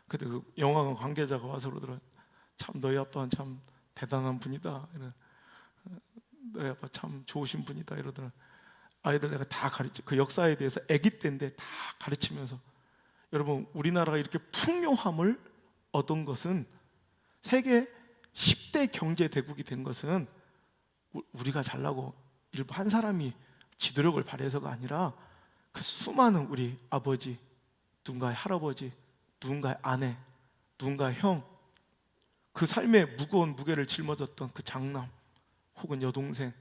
그때 그 영화관 관계자가 와서 그러더라. 참 너희 아빠는 참 대단한 분이다. 너희 아빠 참 좋으신 분이다. 이러더라. 아이들 내가 다 가르쳐, 그 역사에 대해서 아기 때인데 다 가르치면서, 여러분, 우리나라가 이렇게 풍요함을 얻은 것은, 세계 10대 경제 대국이 된 것은 우리가 잘나고 일부 한 사람이 지도력을 발휘해서가 아니라 그 수많은 우리 아버지, 누군가의 할아버지, 누군가의 아내, 누군가의 형, 그 삶에 무거운 무게를 짊어졌던 그 장남 혹은 여동생,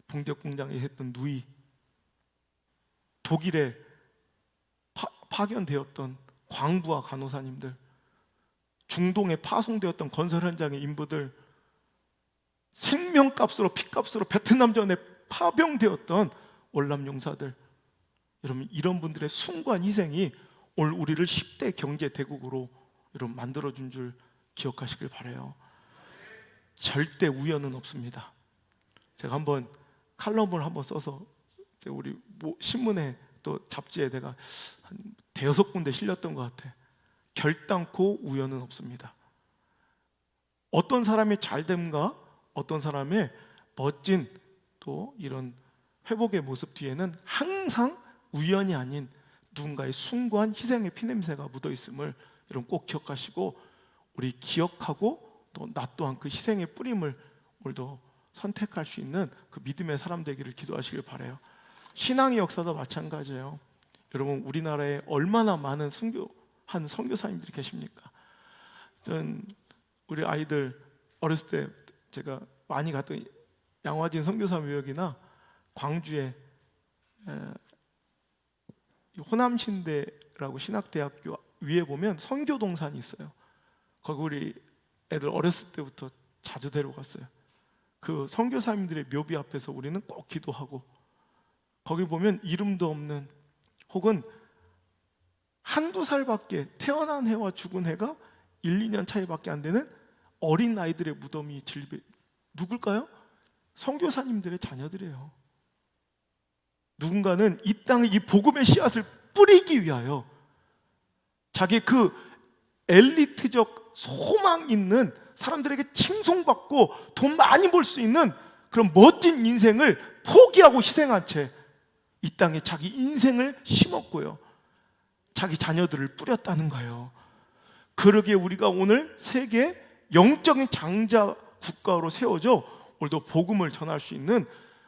붕대 공장에 했던 누이, 독일에 파견되었던 광부와 간호사님들, 중동에 파송되었던 건설 현장의 인부들, 생명값으로, 피값으로 베트남전에 파병되었던 월남용사들, 여러분, 이런 분들의 숭고한 희생이 오늘 우리를 10대 경제 대국으로 여러분 만들어준 줄 기억하시길 바라요. 절대 우연은 없습니다. 제가 한번 칼럼을 한번 써서 우리 신문에 또 잡지에 내가 한 대여섯 군데 실렸던 것 같아. 결단코 우연은 없습니다. 어떤 사람의 잘됨과 어떤 사람의 멋진 또 이런 회복의 모습 뒤에는 항상 우연이 아닌 누군가의 숭고한 희생의 피냄새가 묻어 있음을 여러분 꼭 기억하시고, 우리 기억하고 또 나 또한 그 희생의 뿌림을 오늘도 선택할 수 있는 그 믿음의 사람 되기를 기도하시길 바라요. 신앙의 역사도 마찬가지예요. 여러분, 우리나라에 얼마나 많은 순교한 선교사님들이 계십니까? 전 우리 아이들 어렸을 때 제가 많이 갔던 양화진 선교사 묘역이나 광주에 호남신대라고 신학대학교 위에 보면 선교동산이 있어요. 거기 우리 애들 어렸을 때부터 자주 데려갔어요. 그 선교사님들의 묘비 앞에서 우리는 꼭 기도하고, 거기 보면 이름도 없는, 혹은 한두 살밖에, 태어난 해와 죽은 해가 1, 2년 차이밖에 안 되는 어린 아이들의 무덤이 누굴까요? 선교사님들의 자녀들이에요. 누군가는 이 땅에 이 복음의 씨앗을 뿌리기 위하여 자기 그 엘리트적 소망 있는, 사람들에게 칭송받고 돈 많이 벌 수 있는 그런 멋진 인생을 포기하고 희생한 채 이 땅에 자기 인생을 심었고요, 자기 자녀들을 뿌렸다는 거예요. 그러기에 우리가 오늘 세계 영적인 장자 국가로 세워져 오늘도 복음을 전할 수 있는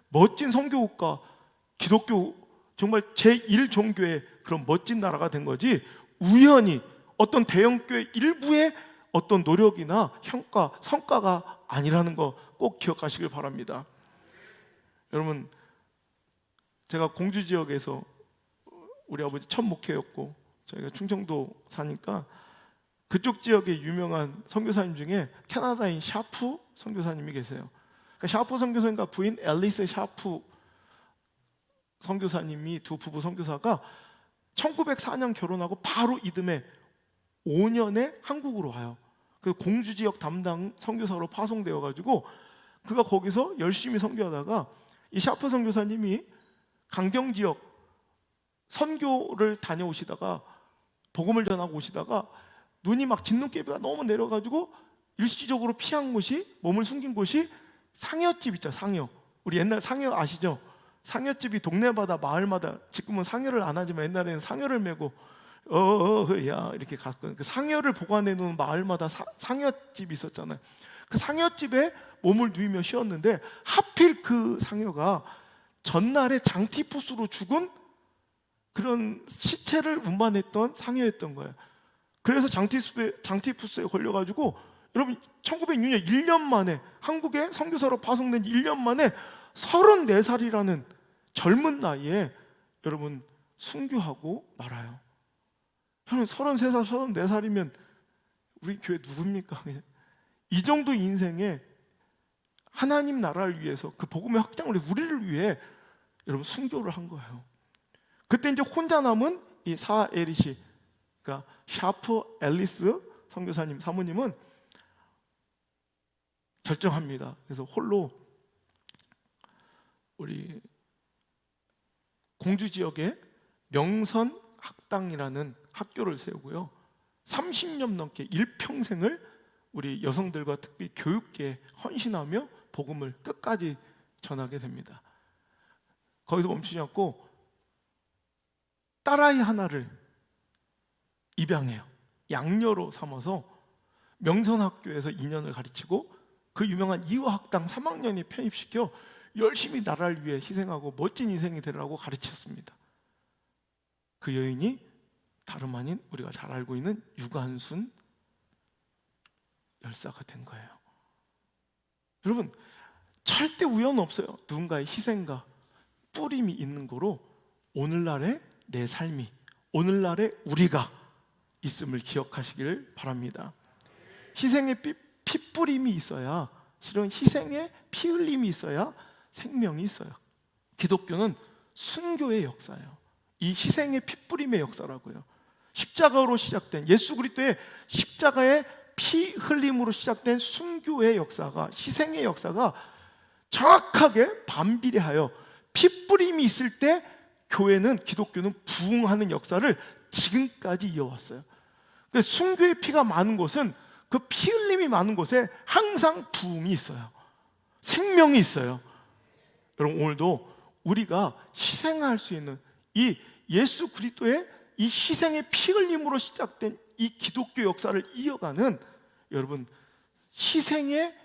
멋진 선교국가, 기독교 정말 제1종교의 그런 멋진 나라가 된 거지, 우연히 어떤 대형교회 일부의 어떤 노력이나 성과가 아니라는 거 꼭 기억하시길 바랍니다. 여러분, 제가 공주 지역에서 우리 아버지 첫 목회였고, 저희가 충청도 사니까 그쪽 지역의 유명한 선교사님 중에 캐나다인 샤프 선교사님이 계세요. 그러니까 샤프 선교사님과 부인 앨리스 샤프 선교사님이, 두 부부 선교사가 1904년 결혼하고 바로 이듬해 5년에 한국으로 와요. 그 공주 지역 담당 선교사로 파송되어 가지고 그가 거기서 열심히 선교하다가 이 샤프 선교사님이 강경 지역 선교를 다녀오시다가, 복음을 전하고 오시다가 눈이 막 진눈깨비가 너무 내려가지고 일시적으로 피한 곳이, 몸을 숨긴 곳이 상여집 있죠. 상여. 우리 옛날 상여 아시죠? 상여집이 동네마다 마을마다, 지금은 상여를 안 하지만 옛날에는 상여를 메고 야 이렇게 갔거든요. 그 상여를 보관해 놓은 마을마다 상여집이 있었잖아요. 그 상여집에 몸을 누이며 쉬었는데 하필 그 상여가 전날에 장티푸스로 죽은 그런 시체를 운반했던 상여였던 거예요. 그래서 장티푸스에 걸려가지고, 여러분 1906년 1년 만에 한국에 선교사로 파송된 1년 만에 34살이라는 젊은 나이에 여러분 순교하고 말아요. 여러분 33살, 34살이면 우리 교회 누굽니까? 이 정도 인생에 하나님 나라를 위해서, 그 복음의 확장을 위해, 우리를 위해 여러분 순교를 한 거예요. 그때 이제 혼자 남은 이 사에리시, 그러니까 샤프 앨리스 선교사님 사모님은 결정합니다. 그래서 홀로 우리 공주 지역에 명선 학당이라는 학교를 세우고요, 30년 넘게 일평생을 우리 여성들과 특히 교육계에 헌신하며 복음을 끝까지 전하게 됩니다. 거기서 멈추지 않고 딸아이 하나를 입양해요. 양녀로 삼아서 명선학교에서 2년을 가르치고 그 유명한 이화학당 3학년이 편입시켜 열심히 나라를 위해 희생하고 멋진 인생이 되라고 가르쳤습니다. 그 여인이 다름 아닌 우리가 잘 알고 있는 유관순 열사가 된 거예요. 여러분 절대 우연 없어요. 누군가의 희생과 뿌림이 있는 거로 오늘날의 내 삶이, 오늘날의 우리가 있음을 기억하시길 바랍니다. 희생의 피뿌림이 있어야, 실은 희생의 피 흘림이 있어야 생명이 있어요. 기독교는 순교의 역사예요. 이 희생의 피뿌림의 역사라고요. 십자가로 시작된, 예수 그리스도의 십자가의 피 흘림으로 시작된 순교의 역사가, 희생의 역사가 정확하게 반비례하여 피뿌림이 있을 때 교회는, 기독교는 부흥하는 역사를 지금까지 이어왔어요. 순교의 피가 많은 곳은, 그 피 흘림이 많은 곳에 항상 부흥이 있어요. 생명이 있어요. 여러분 오늘도 우리가 희생할 수 있는 이 예수 그리스도의 이 희생의 피 흘림으로 시작된 이 기독교 역사를 이어가는, 여러분 희생의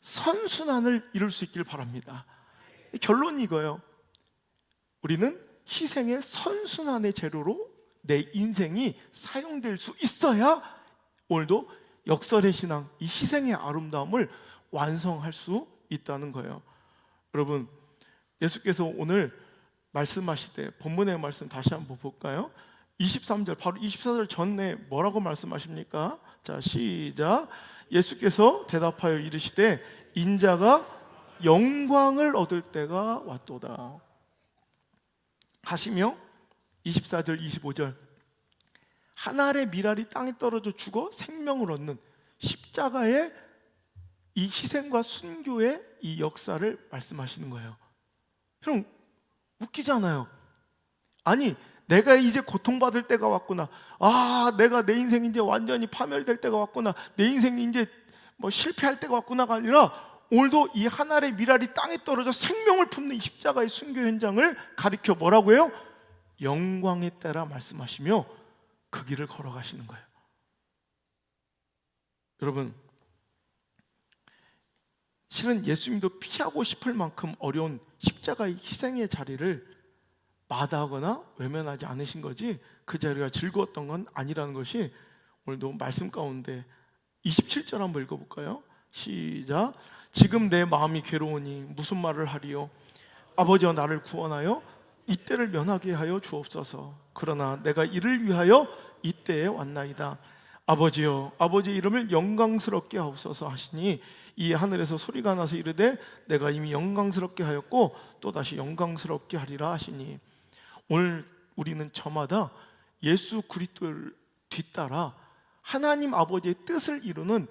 선순환을 이룰 수 있길 바랍니다. 결론이 이거예요. 우리는 희생의 선순환의 재료로 내 인생이 사용될 수 있어야 오늘도 역설의 신앙, 이 희생의 아름다움을 완성할 수 있다는 거예요. 여러분 예수께서 오늘 말씀하실 때 본문의 말씀 다시 한번 볼까요? 23절, 바로 24절 전에 뭐라고 말씀하십니까? 자 시작. 예수께서 대답하여 이르시되 인자가 영광을 얻을 때가 왔도다 하시며 24절 25절 한 알의 밀알이 땅에 떨어져 죽어 생명을 얻는 십자가의 이 희생과 순교의 이 역사를 말씀하시는 거예요. 형, 웃기잖아요. 아니, 내가 이제 고통받을 때가 왔구나. 내가 내 인생이 이제 완전히 파멸될 때가 왔구나. 내 인생이 이제 뭐 실패할 때가 왔구나가 아니라 오늘도 이 한 알의 밀알이 땅에 떨어져 생명을 품는 이 십자가의 순교 현장을 가리켜 뭐라고 해요? 영광의 때라 말씀하시며 그 길을 걸어가시는 거예요. 여러분, 실은 예수님도 피하고 싶을 만큼 어려운 십자가의 희생의 자리를 마다하거나 외면하지 않으신 거지 그 자리가 즐거웠던 건 아니라는 것이 오늘도 말씀 가운데 27절 한번 읽어볼까요? 시작. 지금 내 마음이 괴로우니 무슨 말을 하리요? 아버지여 나를 구원하여 이때를 면하게 하여 주옵소서. 그러나 내가 이를 위하여 이때에 왔나이다. 아버지여 아버지의 이름을 영광스럽게 하옵소서 하시니 이 하늘에서 소리가 나서 이르되 내가 이미 영광스럽게 하였고 또다시 영광스럽게 하리라 하시니 오늘 우리는 저마다 예수 그리스도를 뒤따라 하나님 아버지의 뜻을 이루는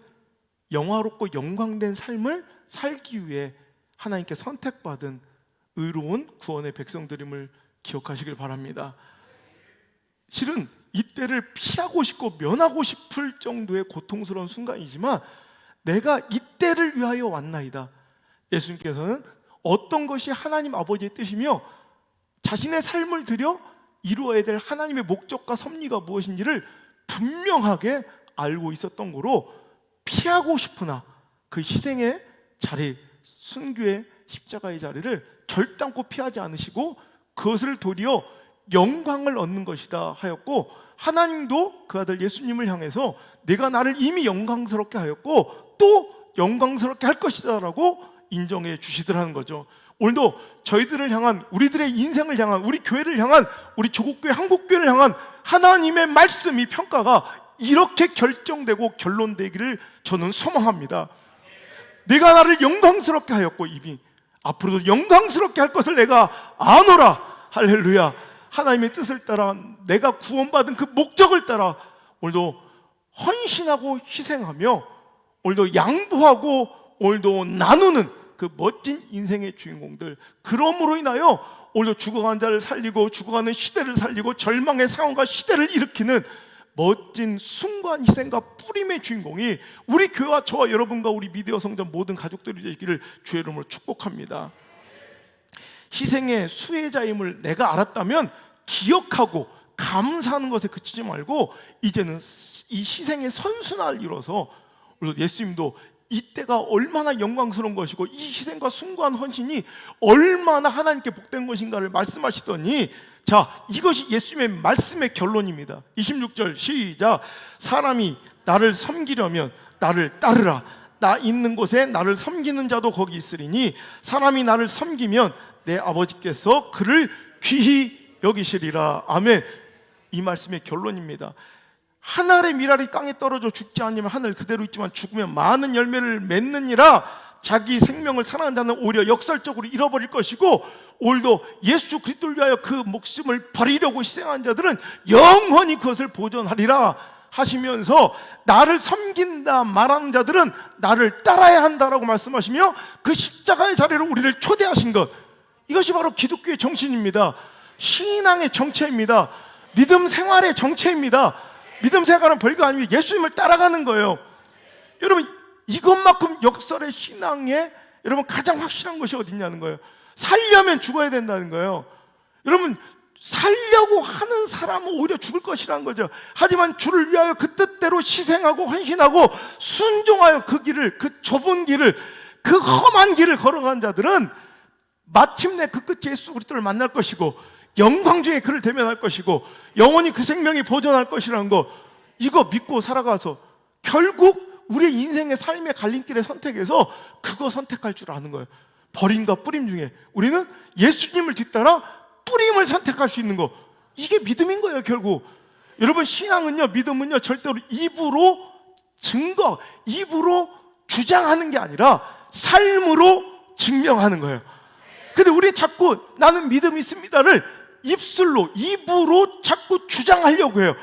영화롭고 영광된 삶을 살기 위해 하나님께 선택받은 의로운 구원의 백성들임을 기억하시길 바랍니다. 실은 이때를 피하고 싶고 면하고 싶을 정도의 고통스러운 순간이지만 내가 이때를 위하여 왔나이다. 예수님께서는 어떤 것이 하나님 아버지의 뜻이며 자신의 삶을 들여 이루어야 될 하나님의 목적과 섭리가 무엇인지를 분명하게 알고 있었던 거로 피하고 싶으나 그 희생의 자리, 순교의 십자가의 자리를 결단코 피하지 않으시고 그것을 도리어 영광을 얻는 것이다 하였고 하나님도 그 아들 예수님을 향해서 내가 나를 이미 영광스럽게 하였고 또 영광스럽게 할 것이다 라고 인정해 주시더라는 거죠. 오늘도 저희들을 향한, 우리들의 인생을 향한, 우리 교회를 향한, 우리 조국교회 한국교회를 향한 하나님의 말씀이 평가가 이렇게 결정되고 결론되기를 저는 소망합니다. 내가 나를 영광스럽게 하였고 이미 앞으로도 영광스럽게 할 것을 내가 아노라. 할렐루야. 하나님의 뜻을 따라 내가 구원받은 그 목적을 따라 오늘도 헌신하고 희생하며 오늘도 양보하고 오늘도 나누는 그 멋진 인생의 주인공들, 그러므로 인하여 오늘도 죽어가는 자를 살리고 죽어가는 시대를 살리고 절망의 상황과 시대를 일으키는 멋진 순간 희생과 뿌림의 주인공이 우리 교회와 저와 여러분과 우리 미디어 성전 모든 가족들이 되기를 주의 이름으로 축복합니다. 희생의 수혜자임을 내가 알았다면 기억하고 감사하는 것에 그치지 말고 이제는 이 희생의 선순환을 이뤄서 예수님도 이때가 얼마나 영광스러운 것이고 이 희생과 숭고한 헌신이 얼마나 하나님께 복된 것인가를 말씀하시더니, 자, 이것이 예수님의 말씀의 결론입니다. 26절 시작. 사람이 나를 섬기려면 나를 따르라. 나 있는 곳에 나를 섬기는 자도 거기 있으리니 사람이 나를 섬기면 내 아버지께서 그를 귀히 여기시리라. 아멘. 이 말씀의 결론입니다. 한 알의 밀알이 땅에 떨어져 죽지 않으면 하늘 그대로 있지만 죽으면 많은 열매를 맺느니라. 자기 생명을 사랑하는 자는 오히려 역설적으로 잃어버릴 것이고 오늘도 예수 그리스도를 위하여 그 목숨을 버리려고 희생한 자들은 영원히 그것을 보존하리라 하시면서 나를 섬긴다 말하는 자들은 나를 따라야 한다라고 말씀하시며 그 십자가의 자리로 우리를 초대하신 것, 이것이 바로 기독교의 정신입니다. 신앙의 정체입니다. 믿음 생활의 정체입니다. 믿음 생활은 별거 아니고 예수님을 따라가는 거예요. 여러분, 이것만큼 역설의 신앙에 여러분 가장 확실한 것이 어딨냐는 거예요. 살려면 죽어야 된다는 거예요. 여러분, 살려고 하는 사람은 오히려 죽을 것이라는 거죠. 하지만 주를 위하여 그 뜻대로 희생하고 헌신하고 순종하여 그 길을, 그 좁은 길을, 그 험한 길을 걸어간 자들은 마침내 그 끝에 예수 그리스도를 만날 것이고 영광 중에 그를 대면할 것이고 영원히 그 생명이 보존할 것이라는 거, 이거 믿고 살아가서 결국 우리의 인생의 삶의 갈림길의 선택에서 그거 선택할 줄 아는 거예요. 버림과 뿌림 중에 우리는 예수님을 뒤따라 뿌림을 선택할 수 있는 거, 이게 믿음인 거예요. 결국 여러분, 신앙은요, 믿음은요 절대로 입으로 증거, 입으로 주장하는 게 아니라 삶으로 증명하는 거예요. 근데 우리 자꾸 나는 믿음이 있습니다를 입으로 자꾸 주장하려고 해요.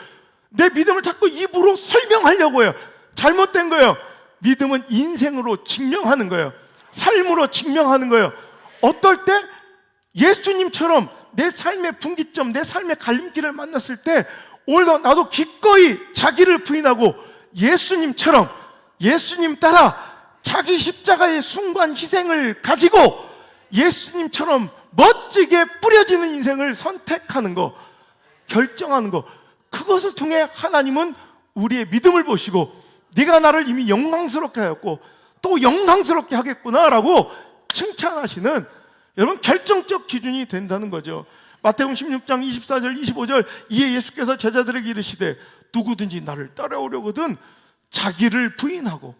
내 믿음을 자꾸 입으로 설명하려고 해요. 잘못된 거예요. 믿음은 인생으로 증명하는 거예요. 삶으로 증명하는 거예요. 어떨 때 예수님처럼 내 삶의 분기점, 내 삶의 갈림길을 만났을 때 오늘도 나도 기꺼이 자기를 부인하고 예수님처럼, 예수님 따라 자기 십자가의 순간 희생을 가지고 예수님처럼 멋지게 뿌려지는 인생을 선택하는 거, 결정하는 거, 그것을 통해 하나님은 우리의 믿음을 보시고 네가 나를 이미 영광스럽게 하였고 또 영광스럽게 하겠구나라고 칭찬하시는, 여러분, 결정적 기준이 된다는 거죠. 마태복음 16장 24절 25절, 이에 예수께서 제자들에게 이르시되 누구든지 나를 따라오려거든 자기를 부인하고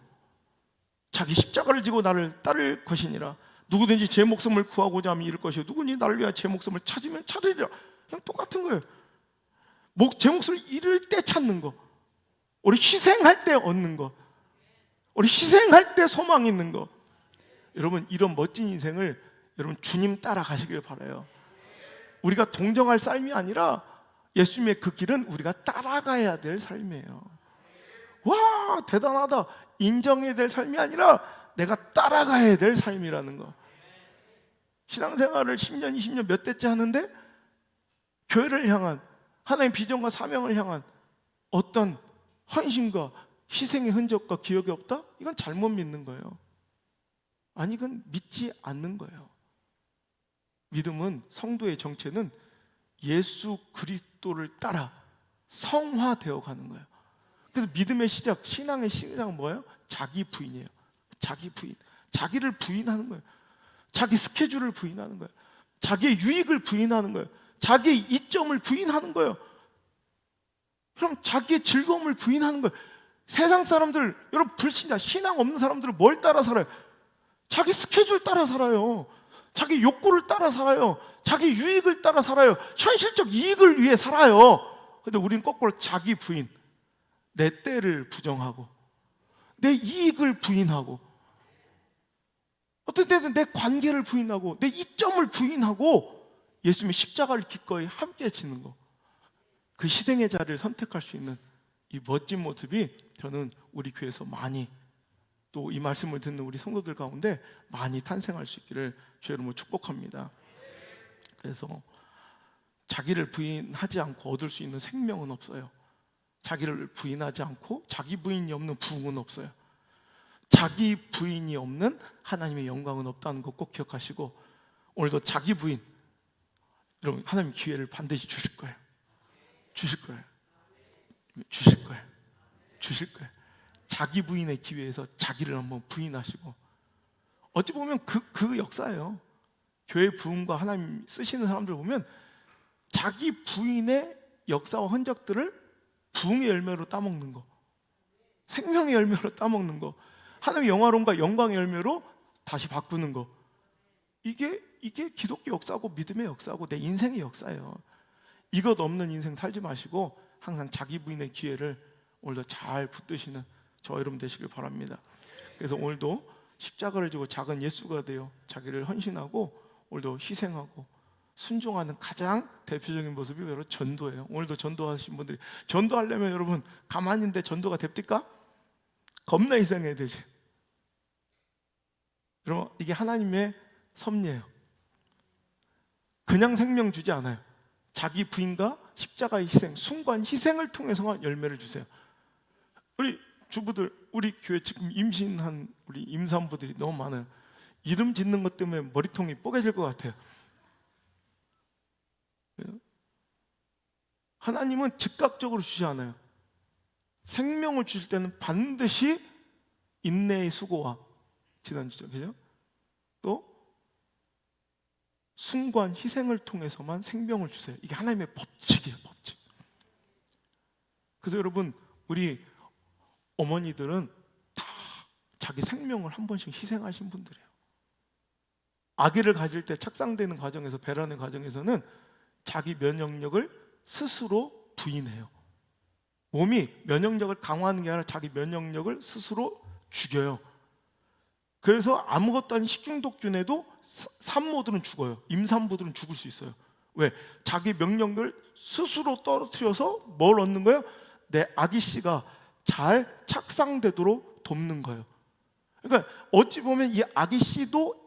자기 십자가를 지고 나를 따를 것이니라. 누구든지 제 목숨을 구하고자 하면 잃을 것이요 누구든지 나를 위하여 제 목숨을 찾으면 찾으리라. 그냥 똑같은 거예요. 제 목숨을 잃을 때 찾는 거, 우리 희생할 때 얻는 거, 우리 희생할 때 소망 있는 거. 여러분, 이런 멋진 인생을 여러분 주님 따라가시길 바라요. 우리가 동정할 삶이 아니라 예수님의 그 길은 우리가 따라가야 될 삶이에요. 와, 대단하다, 인정해야 될 삶이 아니라 내가 따라가야 될 삶이라는 거. 신앙생활을 10년, 20년 몇 대째 하는데 교회를 향한 하나님의 비전과 사명을 향한 어떤 헌신과 희생의 흔적과 기억이 없다? 이건 잘못 믿는 거예요. 아니, 이건 믿지 않는 거예요. 믿음은, 성도의 정체는 예수 그리스도를 따라 성화되어 가는 거예요. 그래서 믿음의 시작, 신앙의 시작은 뭐예요? 자기 부인이에요. 자기 부인. 자기를 부인하는 거예요. 자기 스케줄을 부인하는 거예요. 자기의 유익을 부인하는 거예요. 자기의 이점을 부인하는 거예요. 그럼 자기의 즐거움을 부인하는 거예요. 세상 사람들, 여러분, 불신자, 신앙 없는 사람들은 뭘 따라 살아요? 자기 스케줄 따라 살아요. 자기 욕구를 따라 살아요. 자기 유익을 따라 살아요. 현실적 이익을 위해 살아요. 근데 우린 거꾸로 자기 부인, 내 때를 부정하고 내 이익을 부인하고 어떤 때는 내 관계를 부인하고 내 이점을 부인하고 예수님의 십자가를 기꺼이 함께 지는 거, 그 희생의 자리를 선택할 수 있는 이 멋진 모습이 저는 우리 교회에서 많이, 또 이 말씀을 듣는 우리 성도들 가운데 많이 탄생할 수 있기를 주의 이름으로 축복합니다. 그래서 자기를 부인하지 않고 얻을 수 있는 생명은 없어요. 자기를 부인하지 않고 자기 부인이 없는 부흥은 없어요. 자기 부인이 없는 하나님의 영광은 없다는 거 꼭 기억하시고, 오늘도 자기 부인, 여러분, 하나님 기회를 반드시 주실 거예요. 주실 거예요. 주실 거예요. 주실 거예요. 자기 부인의 기회에서 자기를 한번 부인하시고, 어찌 보면 그 역사예요. 교회 부흥과 하나님 쓰시는 사람들 보면 자기 부인의 역사와 흔적들을 부흥의 열매로 따먹는 거, 생명의 열매로 따먹는 거, 하나님의 영화론과 영광의 열매로 다시 바꾸는 거, 이게 기독교 역사고 믿음의 역사고 내 인생의 역사예요. 이것 없는 인생 살지 마시고 항상 자기 부인의 기회를 오늘도 잘 붙드시는 저 여러분 되시길 바랍니다. 그래서 오늘도 십자가를 지고 작은 예수가 되어 자기를 헌신하고 오늘도 희생하고 순종하는 가장 대표적인 모습이 바로 전도예요. 오늘도 전도하신 분들이, 전도하려면 여러분 가만히 있는데 전도가 됩니까? 겁나 희생해야 되지. 여러분, 이게 하나님의 섭리예요. 그냥 생명 주지 않아요. 자기 부인과 십자가의 희생, 순간 희생을 통해서만 열매를 주세요. 우리 주부들, 우리 교회 지금 임신한 우리 임산부들이 너무 많아요. 이름 짓는 것 때문에 머리통이 뽀개질 것 같아요. 하나님은 즉각적으로 주지 않아요. 생명을 주실 때는 반드시 인내의 수고와, 지난주죠, 그죠? 또 순간 희생을 통해서만 생명을 주세요. 이게 하나님의 법칙이에요, 법칙. 그래서 여러분, 우리 어머니들은 다 자기 생명을 한 번씩 희생하신 분들이에요. 아기를 가질 때 착상되는 과정에서, 배란의 과정에서는 자기 면역력을 스스로 부인해요. 몸이 면역력을 강화하는 게 아니라 자기 면역력을 스스로 죽여요. 그래서 아무것도 아닌 식중독균에도 산모들은 죽어요. 임산부들은 죽을 수 있어요. 왜? 자기 명령을 스스로 떨어뜨려서 뭘 얻는 거예요? 내 아기씨가 잘 착상되도록 돕는 거예요. 그러니까 어찌 보면 이 아기씨도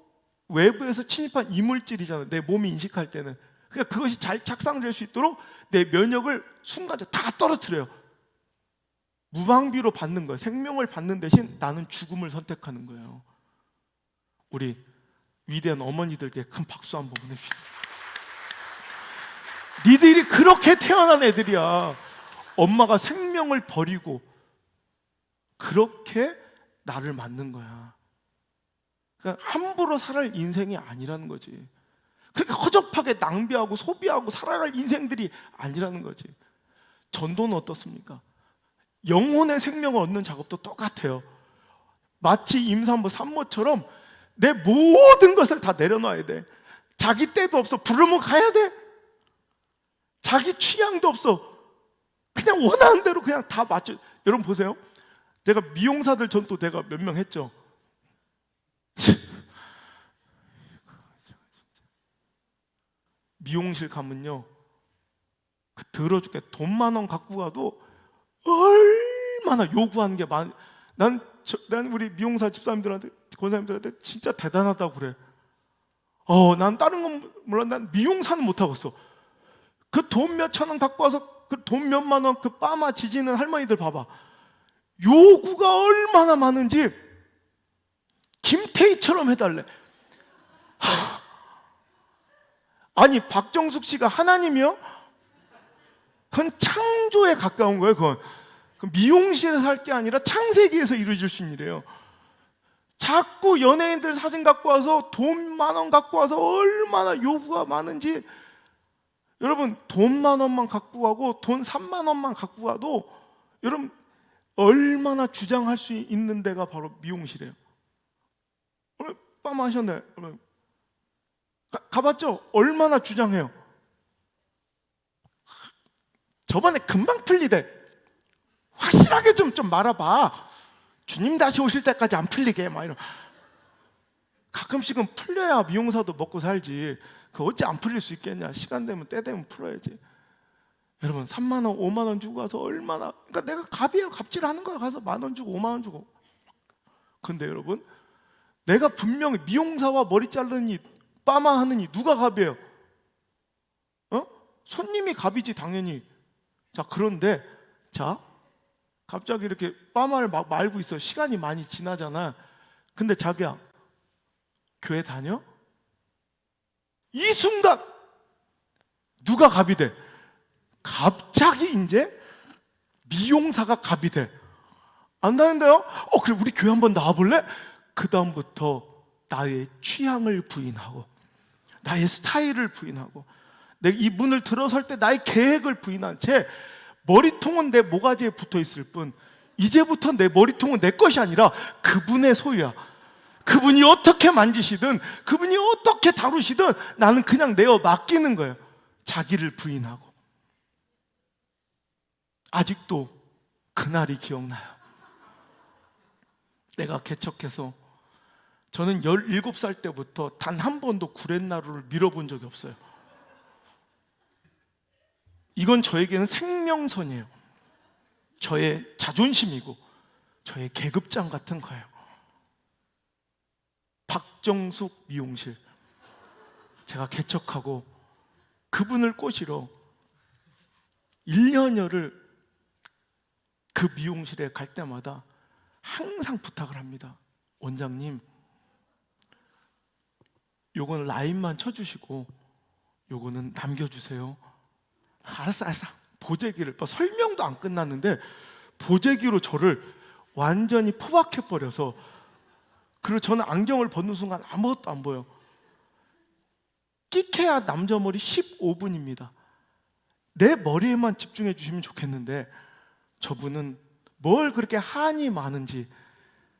외부에서 침입한 이물질이잖아요. 내 몸이 인식할 때는. 그러니까 그것이 잘 착상될 수 있도록 내 면역을 순간적으로 다 떨어뜨려요. 무방비로 받는 거예요. 생명을 받는 대신 나는 죽음을 선택하는 거예요. 우리 위대한 어머니들께 큰 박수 한번 보냅시다. 니들이 그렇게 태어난 애들이야. 엄마가 생명을 버리고 그렇게 나를 만든 거야. 그러니까 함부로 살아갈 인생이 아니라는 거지. 그렇게 허접하게 낭비하고 소비하고 살아갈 인생들이 아니라는 거지. 전도는 어떻습니까? 영혼의 생명을 얻는 작업도 똑같아요. 마치 임산부 산모처럼 내 모든 것을 다 내려놔야 돼. 자기 때도 없어. 부르면 가야 돼. 자기 취향도 없어. 그냥 원하는 대로 그냥 다 맞춰. 여러분 보세요. 내가 미용사들 전도 내가 몇 명 했죠. 미용실 가면요, 그 들어줄게. 돈 10,000원 갖고 가도 얼마나 요구하는 게 많. 난 우리 미용사 집사님들한테, 권사님들한테 진짜 대단하다고 그래. 난 다른 건 몰라. 난 미용사는 못 하겠어. 그 돈 몇천 원 갖고 와서 그 돈 몇만 원 그 빠마 지지는 할머니들 봐봐. 요구가 얼마나 많은지. 김태희처럼 해달래. 아니 박정숙 씨가 하나님이요? 그건 창조에 가까운 거예요. 그건 미용실에서 할 게 아니라 창세기에서 이루어질 수 있는 일이에요. 자꾸 연예인들 사진 갖고 와서 돈 10,000원 갖고 와서 얼마나 요구가 많은지. 여러분 돈 10,000원만 갖고 가고 돈 30,000원만 갖고 가도 여러분 얼마나 주장할 수 있는 데가 바로 미용실이에요. 오늘 밤 하셨네. 가봤죠? 얼마나 주장해요. 저번에 금방 풀리대. 확실하게 좀 말아봐. 주님 다시 오실 때까지 안 풀리게 막 이런. 가끔씩은 풀려야 미용사도 먹고 살지. 그 어찌 안 풀릴 수 있겠냐. 시간 되면 때 되면 풀어야지. 여러분 30,000원 50,000원 주고 가서 얼마나. 그러니까 내가 갑이에요. 갑질하는 거야. 가서 10,000원 주고 50,000원 주고. 근데 여러분 내가 분명히 미용사와 머리 자르는 이 빠마 하는 이 누가 갑이에요? 손님이 갑이지 당연히. 자 그런데 자 갑자기 이렇게 빠마를 막 말고 있어. 시간이 많이 지나잖아. 근데 자기야 교회 다녀? 이 순간 누가 갑이 돼? 갑자기 이제 미용사가 갑이 돼. 안 나는데요? 그래 우리 교회 한번 나와볼래? 그 다음부터 나의 취향을 부인하고 나의 스타일을 부인하고 내가 이 문을 들어설 때 나의 계획을 부인한 채 머리통은 내 모가지에 붙어있을 뿐 이제부터 내 머리통은 내 것이 아니라 그분의 소유야. 그분이 어떻게 만지시든 그분이 어떻게 다루시든 나는 그냥 내어 맡기는 거예요. 자기를 부인하고. 아직도 그날이 기억나요. 내가 개척해서 저는 17살 때부터 단 한 번도 구렛나루를 밀어본 적이 없어요. 이건 저에게는 생명선이에요. 저의 자존심이고 저의 계급장 같은 거예요. 박정숙 미용실 제가 개척하고 그분을 꼬시러 1년여를 그 미용실에 갈 때마다 항상 부탁을 합니다. 원장님 요거는 라인만 쳐주시고 요거는 남겨주세요. 알았어. 보재기를 설명도 안 끝났는데 보재기로 저를 완전히 포박해버려서. 그리고 저는 안경을 벗는 순간 아무것도 안 보여. 끼케야 남자 머리 15분입니다 내 머리에만 집중해 주시면 좋겠는데 저분은 뭘 그렇게 한이 많은지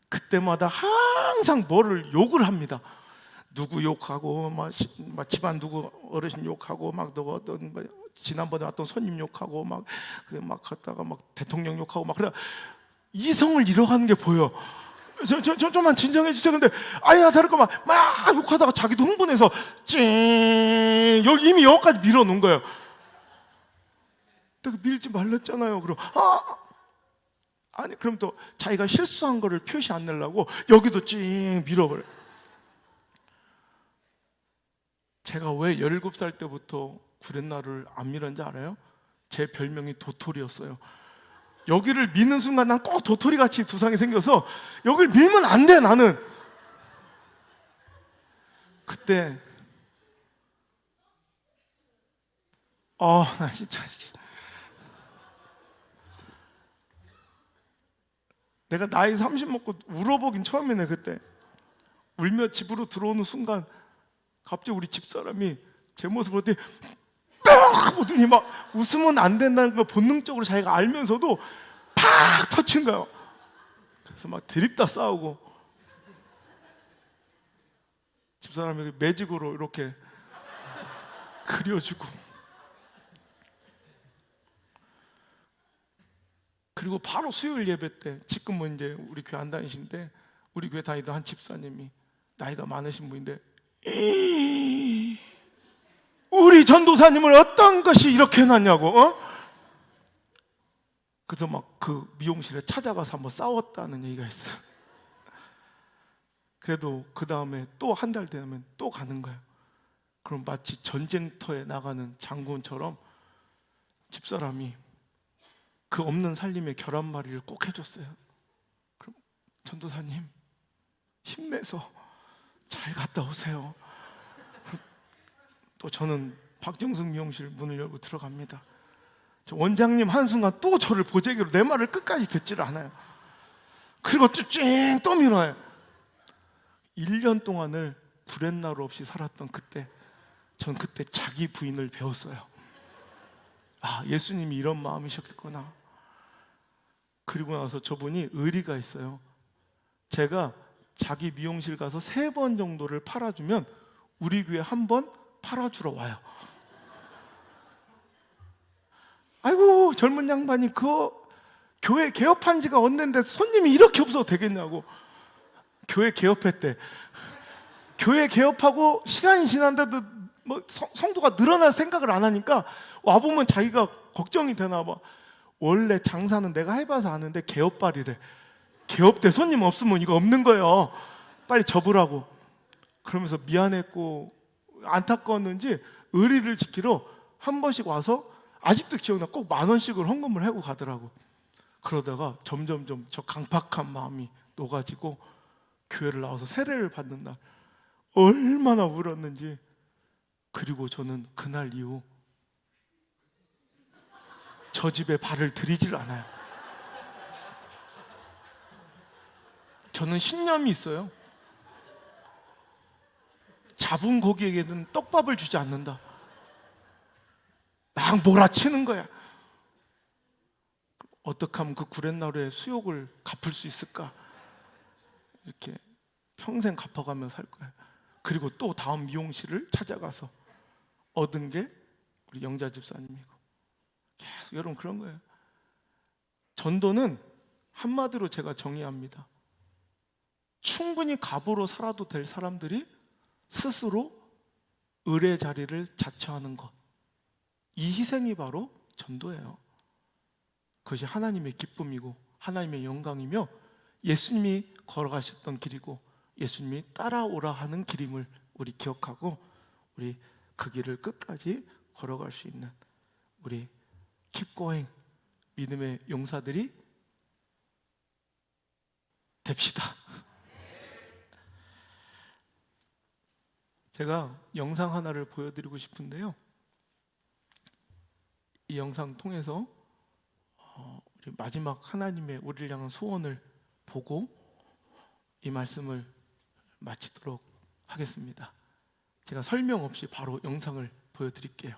그때마다 항상 뭐를 욕을 합니다. 누구 욕하고 막 집안 누구 어르신 욕하고 막 누구 어떤 지난번에 왔던 손님 욕하고 막 갔다가 막 대통령 욕하고 막 그래. 이성을 잃어가는 게 보여. 좀만 진정해 주세요. 근데 아니나 다를까 막 욕하다가 자기도 흥분해서 여기 이미 여기까지 밀어놓은 거예요. 내가 밀지 말랬잖아요. 그럼 아니 그럼 또 자기가 실수한 거를 표시 안 내려고 여기도 밀어버려요. 제가 왜 17살 때부터 구렛나루를 안 밀었는지 알아요? 제 별명이 도토리였어요. 여기를 미는 순간 난 꼭 도토리같이 두상이 생겨서 여기를 밀면 안 돼 나는. 그때 나 진짜 내가 나이 30 먹고 울어보긴 처음이네. 그때 울며 집으로 들어오는 순간 갑자기 우리 집사람이 제 모습을 보더니 하더니 막 웃으면 안 된다는 걸 본능적으로 자기가 알면서도 팍 터친 거예요. 그래서 막 드립다 싸우고 집사람이 매직으로 이렇게 그려주고 그리고 바로 수요일 예배 때 지금은 이제 우리 교회 안 다니시는데 우리 교회 다니던 한 집사님이 나이가 많으신 분인데 우리 전도사님을 어떤 것이 이렇게 해놨냐고 그래서 막 그 미용실에 찾아가서 한번 싸웠다는 얘기가 있어요. 그래도 그 다음에 또 한 달 되면 또 가는 거예요. 그럼 마치 전쟁터에 나가는 장군처럼 집사람이 그 없는 살림의 계란말이를 꼭 해줬어요. 그럼 전도사님 힘내서 잘 갔다 오세요. 또 저는 박정숙 미용실 문을 열고 들어갑니다. 저 원장님 한순간 또 저를 보재기로 내 말을 끝까지 듣지를 않아요. 그리고 또 밀어요. 1년 동안을 구렛나루 없이 살았던 그때 전 그때 자기 부인을 배웠어요. 예수님이 이런 마음이셨겠구나. 그리고 나서 저분이 의리가 있어요. 제가 자기 미용실 가서 3번 정도를 팔아주면 우리 교회 한 번 팔아주러 와요. 아이고 젊은 양반이 그거 교회 개업한 지가 없는데 손님이 이렇게 없어도 되겠냐고. 교회 개업했대. 교회 개업하고 시간이 지났는데도 뭐 성도가 늘어날 생각을 안 하니까 와보면 자기가 걱정이 되나 봐. 원래 장사는 내가 해봐서 아는데 개업발이래. 개업 때 손님 없으면 이거 없는 거예요. 빨리 접으라고. 그러면서 미안했고 안타까웠는지 의리를 지키러 한 번씩 와서 아직도 기억나. 꼭 10,000원씩을 헌금을 하고 가더라고. 그러다가 점점점 저 강팍한 마음이 녹아지고 교회를 나와서 세례를 받는 날 얼마나 울었는지. 그리고 저는 그날 이후 저 집에 발을 들이질 않아요. 저는 신념이 있어요. 잡은 고기에게는 떡밥을 주지 않는다. 막 몰아치는 거야. 어떻게 하면 그 구렛나루의 수욕을 갚을 수 있을까? 이렇게 평생 갚아가며 살 거야. 그리고 또 다음 미용실을 찾아가서 얻은 게 우리 영자 집사님이고 계속 여러분 그런 거예요. 전도는 한마디로 제가 정의합니다. 충분히 갑으로 살아도 될 사람들이 스스로 을의 자리를 자처하는 것, 이 희생이 바로 전도예요. 그것이 하나님의 기쁨이고 하나님의 영광이며 예수님이 걸어가셨던 길이고 예수님이 따라오라 하는 길임을 우리 기억하고 우리 그 길을 끝까지 걸어갈 수 있는 우리 Keep Going 믿음의 용사들이 됩시다. 제가 영상 하나를 보여드리고 싶은데요. 이 영상 통해서 우리 마지막 하나님의 우리를 향한 소원을 보고 이 말씀을 마치도록 하겠습니다. 제가 설명 없이 바로 영상을 보여드릴게요.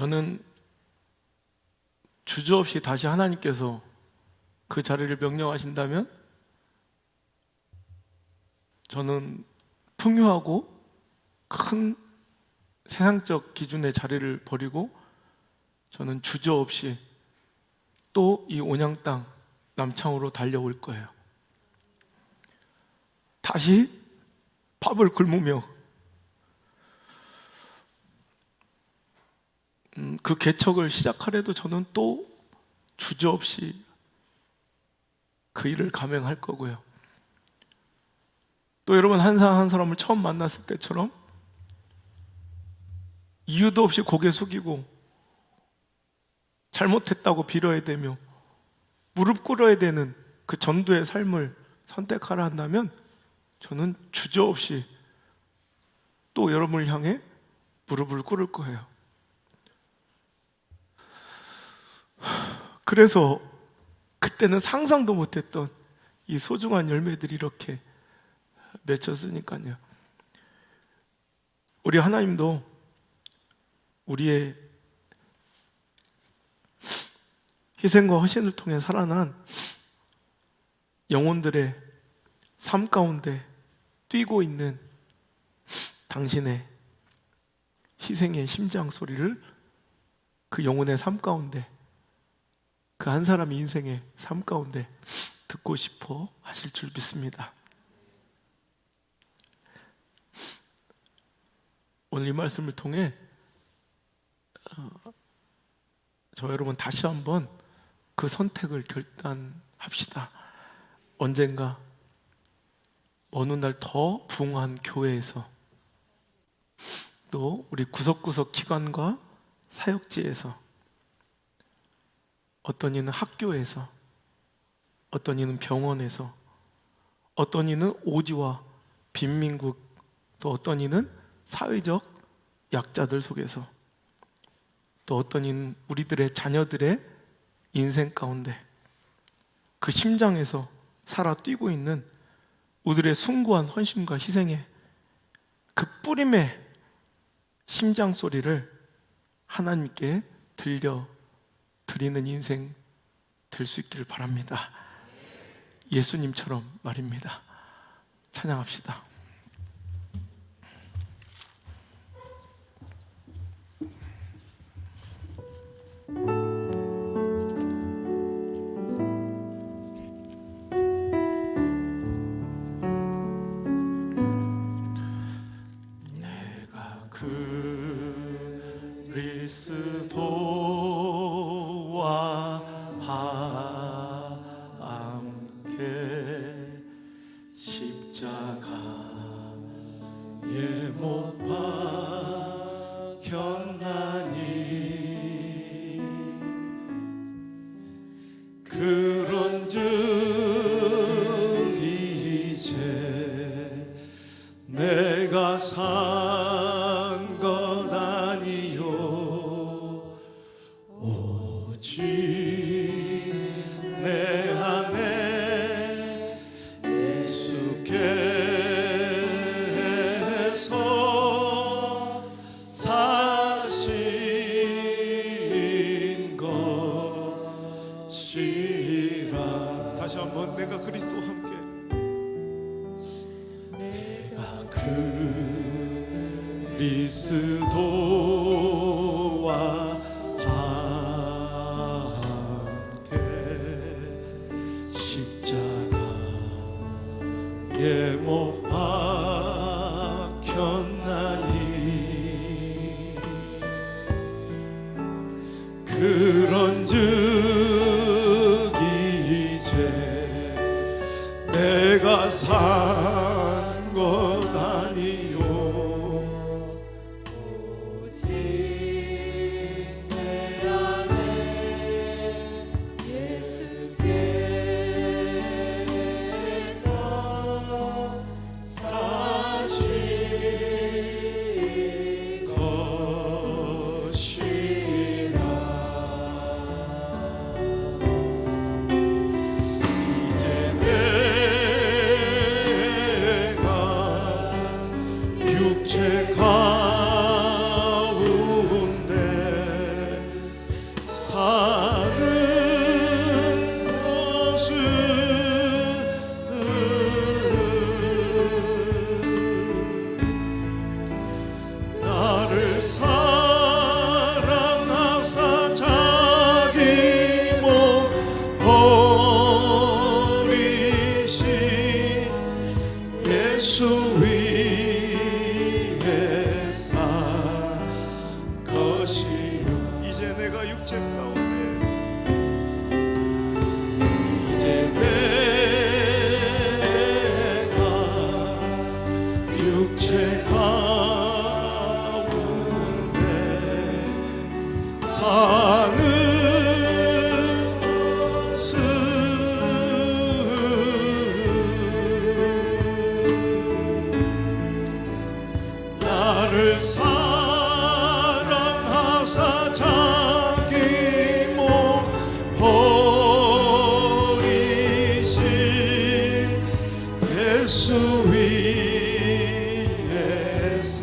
저는 주저없이 다시 하나님께서 그 자리를 명령하신다면 저는 풍요하고 큰 세상적 기준의 자리를 버리고 저는 주저없이 또 이 온양 땅 남창으로 달려올 거예요. 다시 밥을 굶으며 그 개척을 시작하려도 저는 또 주저없이 그 일을 감행할 거고요. 또 여러분 한 사람 한 사람을 처음 만났을 때처럼 이유도 없이 고개 숙이고 잘못했다고 빌어야 되며 무릎 꿇어야 되는 그 전도의 삶을 선택하라 한다면 저는 주저없이 또 여러분을 향해 무릎을 꿇을 거예요. 그래서 그때는 상상도 못했던 이 소중한 열매들이 이렇게 맺혔으니까요. 우리 하나님도 우리의 희생과 헌신을 통해 살아난 영혼들의 삶 가운데 뛰고 있는 당신의 희생의 심장 소리를 그 영혼의 삶 가운데, 그 한 사람의 인생의 삶 가운데 듣고 싶어 하실 줄 믿습니다. 오늘 이 말씀을 통해 저 여러분 다시 한번 그 선택을 결단합시다. 언젠가 어느 날 더 부흥한 교회에서, 또 우리 구석구석 기관과 사역지에서, 어떤 이는 학교에서, 어떤 이는 병원에서, 어떤 이는 오지와 빈민국, 또 어떤 이는 사회적 약자들 속에서, 또 어떤 이는 우리들의 자녀들의 인생 가운데 그 심장에서 살아 뛰고 있는 우리들의 숭고한 헌신과 희생의 그 뿌림의 심장 소리를 하나님께 들려드리는 인생 될 수 있기를 바랍니다. 예수님처럼 말입니다. 찬양합시다. 그리스도와 함께 십자가에 못 박혔나니 그런즉 이제 내가 산 것 아니요 오직 내 안에 예수께서 사신 것이라. 다시 한번 내가 그리스도와 함께, 내가 그리스도와 함께 십자가에 못 박혔나니 그런즉 이제 내가 산 것 아니요 오직 내 안에 예수께서 사신 것이라. 이제 내 예수 위에 산 것이요. 이제 내가 육체 가운데 이제 내가 육체 가운데 사는 나를 사랑하사 자기 몸 버리신 예수 위에 산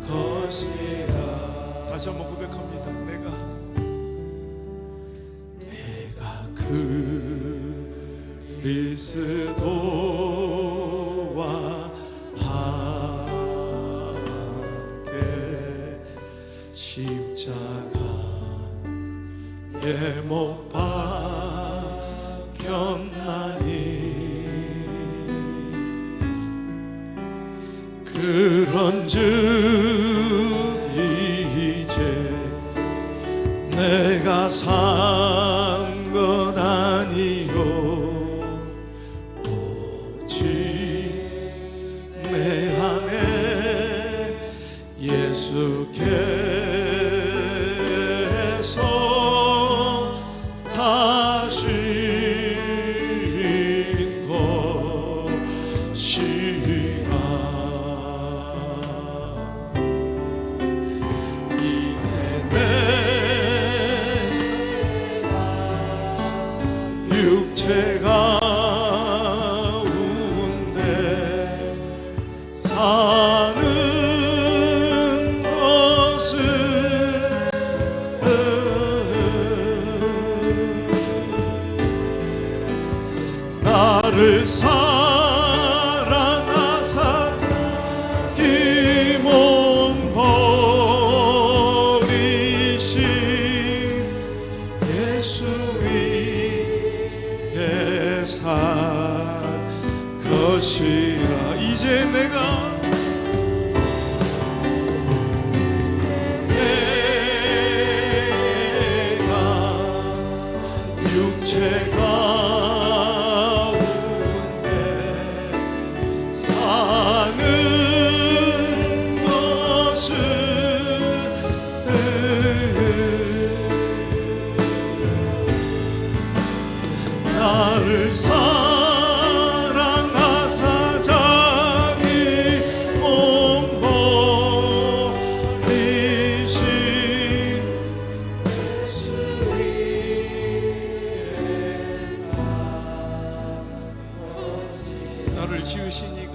것이라. 다시 한번 고백합니다. 내가 그리스도와 함께 십자가에 못 박혔나니 그런즉 이제 내가 산 것 아니요 오직 내 안에 예수께서 사신 것이라. 이제 내 육체 가운데 사는 것은 나를 사랑하사 자기 몸 버리신 예수 위에 산 것이라. 이제 내가 육체 가운데 사는 것은 나를 사랑하사 자기 몸 버리신 나를 지으신 이가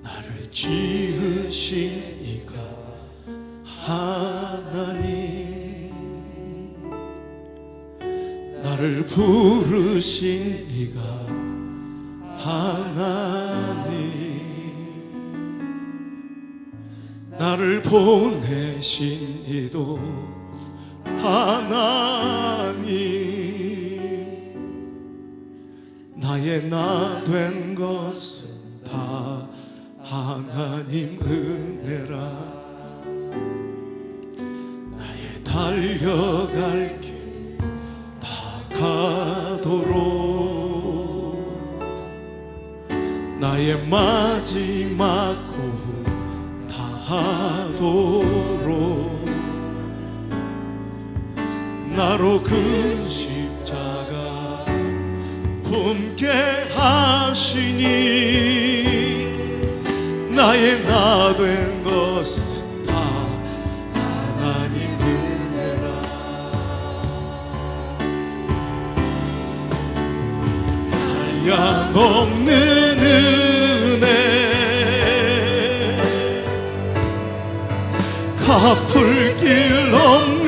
나를 지으신 이가 하나님 나를 부르신 이가 하나님 나를 보내신 이도 하나님 나의 나 된 것은 다 하나님 은혜라. 나의 달려갈 길 다 가도록 나의 마지막 호흡 다 하도록 나로 그 십자가 품게 하시니 나의 나 된 것은 다 하나님 은혜라. 한량없는 은혜 갚을 길 없는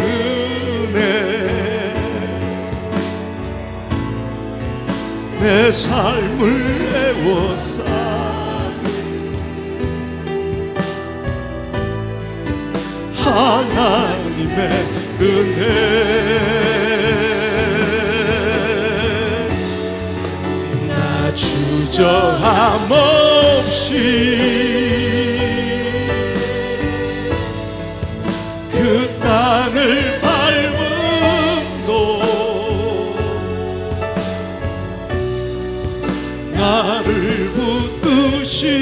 은혜 내 삶을 애워싸 하나님의 은혜 주저함 없이 그 땅을 밟음도 나를 붙드시는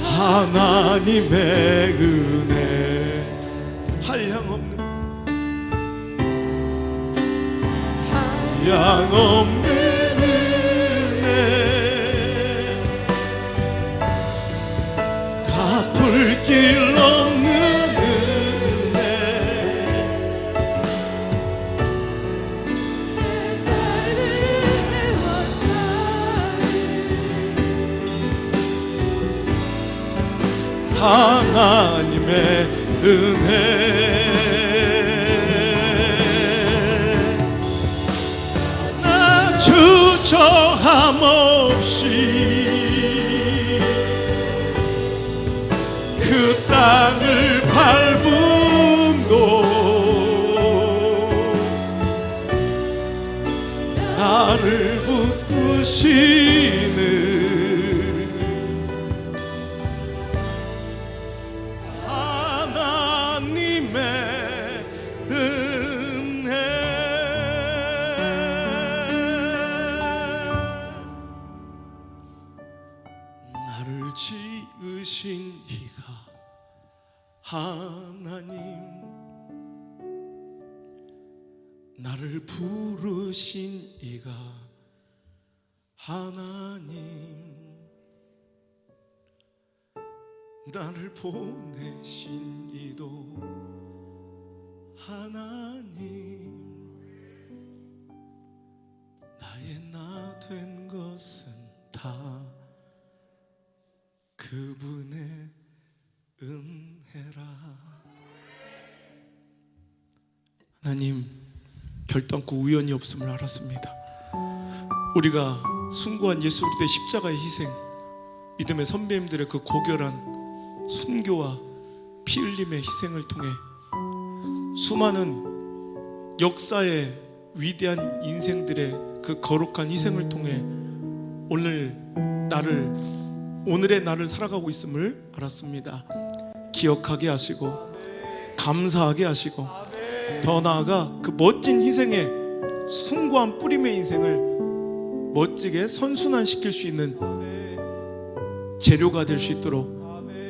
하나님의 은혜 한량없는 은혜 갚을 길 없는 은혜 하나님의 은혜 나 주저함 없이 그 땅을 밟음도 나를 붙드시는 하나님의 은혜 나를 지으신 이가 하나님 나를 부르신 이가 하나님 나를 보내신 이도 하나님 나의 나 된 것은 다 그분의 은혜라 하나님, 결단코 우연이 없음을 알았습니다. 우리가 숭고한 예수 그리스도의 십자가의 희생, 믿음의 선배님들의 그 고결한 순교와 피 흘림의 희생을 통해 수많은 역사의 위대한 인생들의 그 거룩한 희생을 통해 오늘의 나를 살아가고 있음을 알았습니다. 기억하게 하시고 감사하게 하시고 더 나아가 그 멋진 희생의 숭고한 뿌림의 인생을 멋지게 선순환시킬 수 있는 재료가 될 수 있도록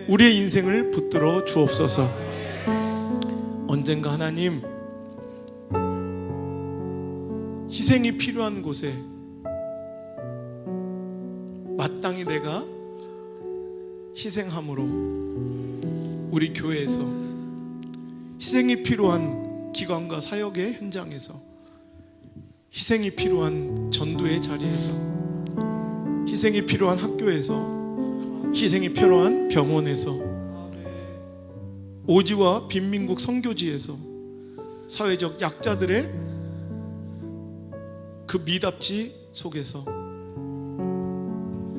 우리의 인생을 붙들어 주옵소서. 언젠가 하나님, 희생이 필요한 곳에 마땅히 내가 희생함으로 우리 교회에서 희생이 필요한 기관과 사역의 현장에서 희생이 필요한 전도의 자리에서 희생이 필요한 학교에서 희생이 필요한 병원에서 오지와 빈민국 선교지에서 사회적 약자들의 그 미답지 속에서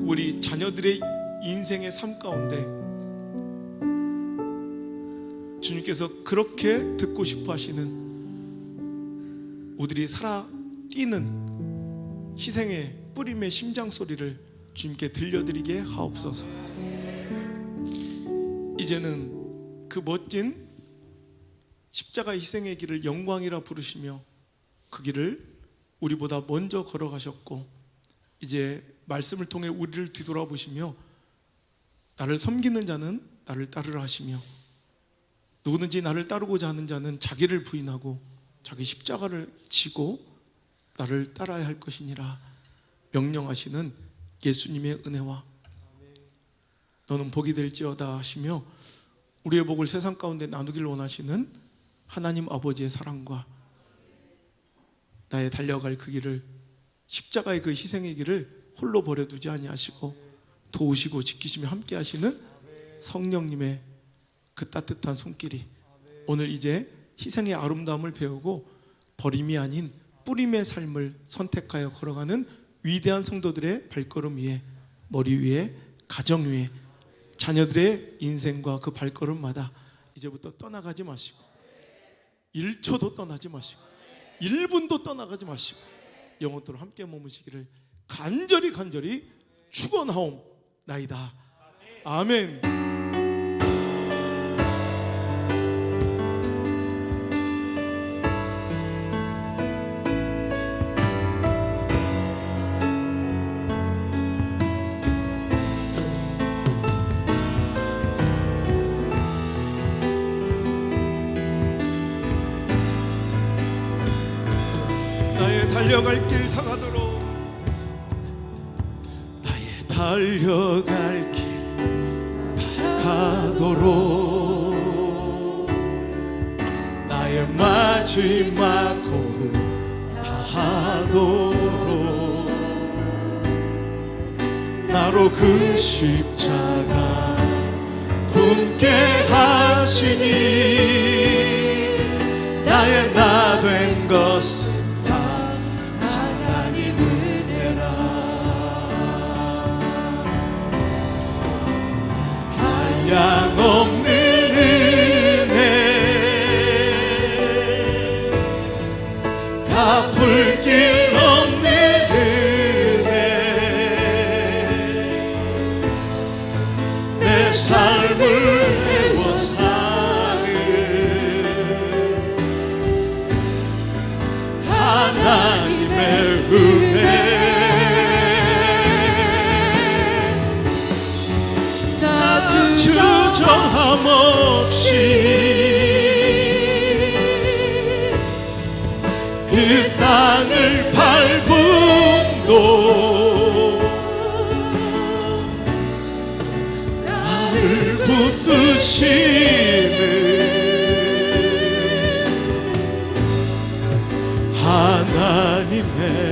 우리 자녀들의 인생의 삶 가운데 주님께서 그렇게 듣고 싶어 하시는 우리들이 살아 뛰는 희생의 뿌림의 심장 소리를 주님께 들려드리게 하옵소서. 이제는 그 멋진 십자가의 희생의 길을 영광이라 부르시며 그 길을 우리보다 먼저 걸어가셨고 이제 말씀을 통해 우리를 뒤돌아보시며 나를 섬기는 자는 나를 따르라 하시며 누구든지 나를 따르고자 하는 자는 자기를 부인하고 자기 십자가를 지고 나를 따라야 할 것이니라 명령하시는 예수님의 은혜와 너는 복이 될지어다 하시며 우리의 복을 세상 가운데 나누길 원하시는 하나님 아버지의 사랑과 나의 달려갈 그 길을 십자가의 그 희생의 길을 홀로 버려두지 아니하시고 도우시고 지키시며 함께 하시는 성령님의 그 따뜻한 손길이 오늘 이제 희생의 아름다움을 배우고 버림이 아닌 뿌림의 삶을 선택하여 걸어가는 위대한 성도들의 발걸음 위에 머리 위에 가정 위에 자녀들의 인생과 그 발걸음마다 이제부터 떠나가지 마시고 1초도 떠나지 마시고 1분도 떠나가지 마시고 영원토록 함께 머무시기를 간절히 축원하옵나이다. 아멘. 나의 달려갈 길 다가도록, 나의 달려갈 길 다가도록, 나의 마지막 호흡 다하도록, 나로 그 십자가 품게 하시니 나의 나 된 것은 한량없는 은혜, 갚을 길 없는 은혜, 내 삶을 헤워 사는 하나님의 은혜. 주저함 없이 그 땅을 밟음도 나를 붙드시는 하나님의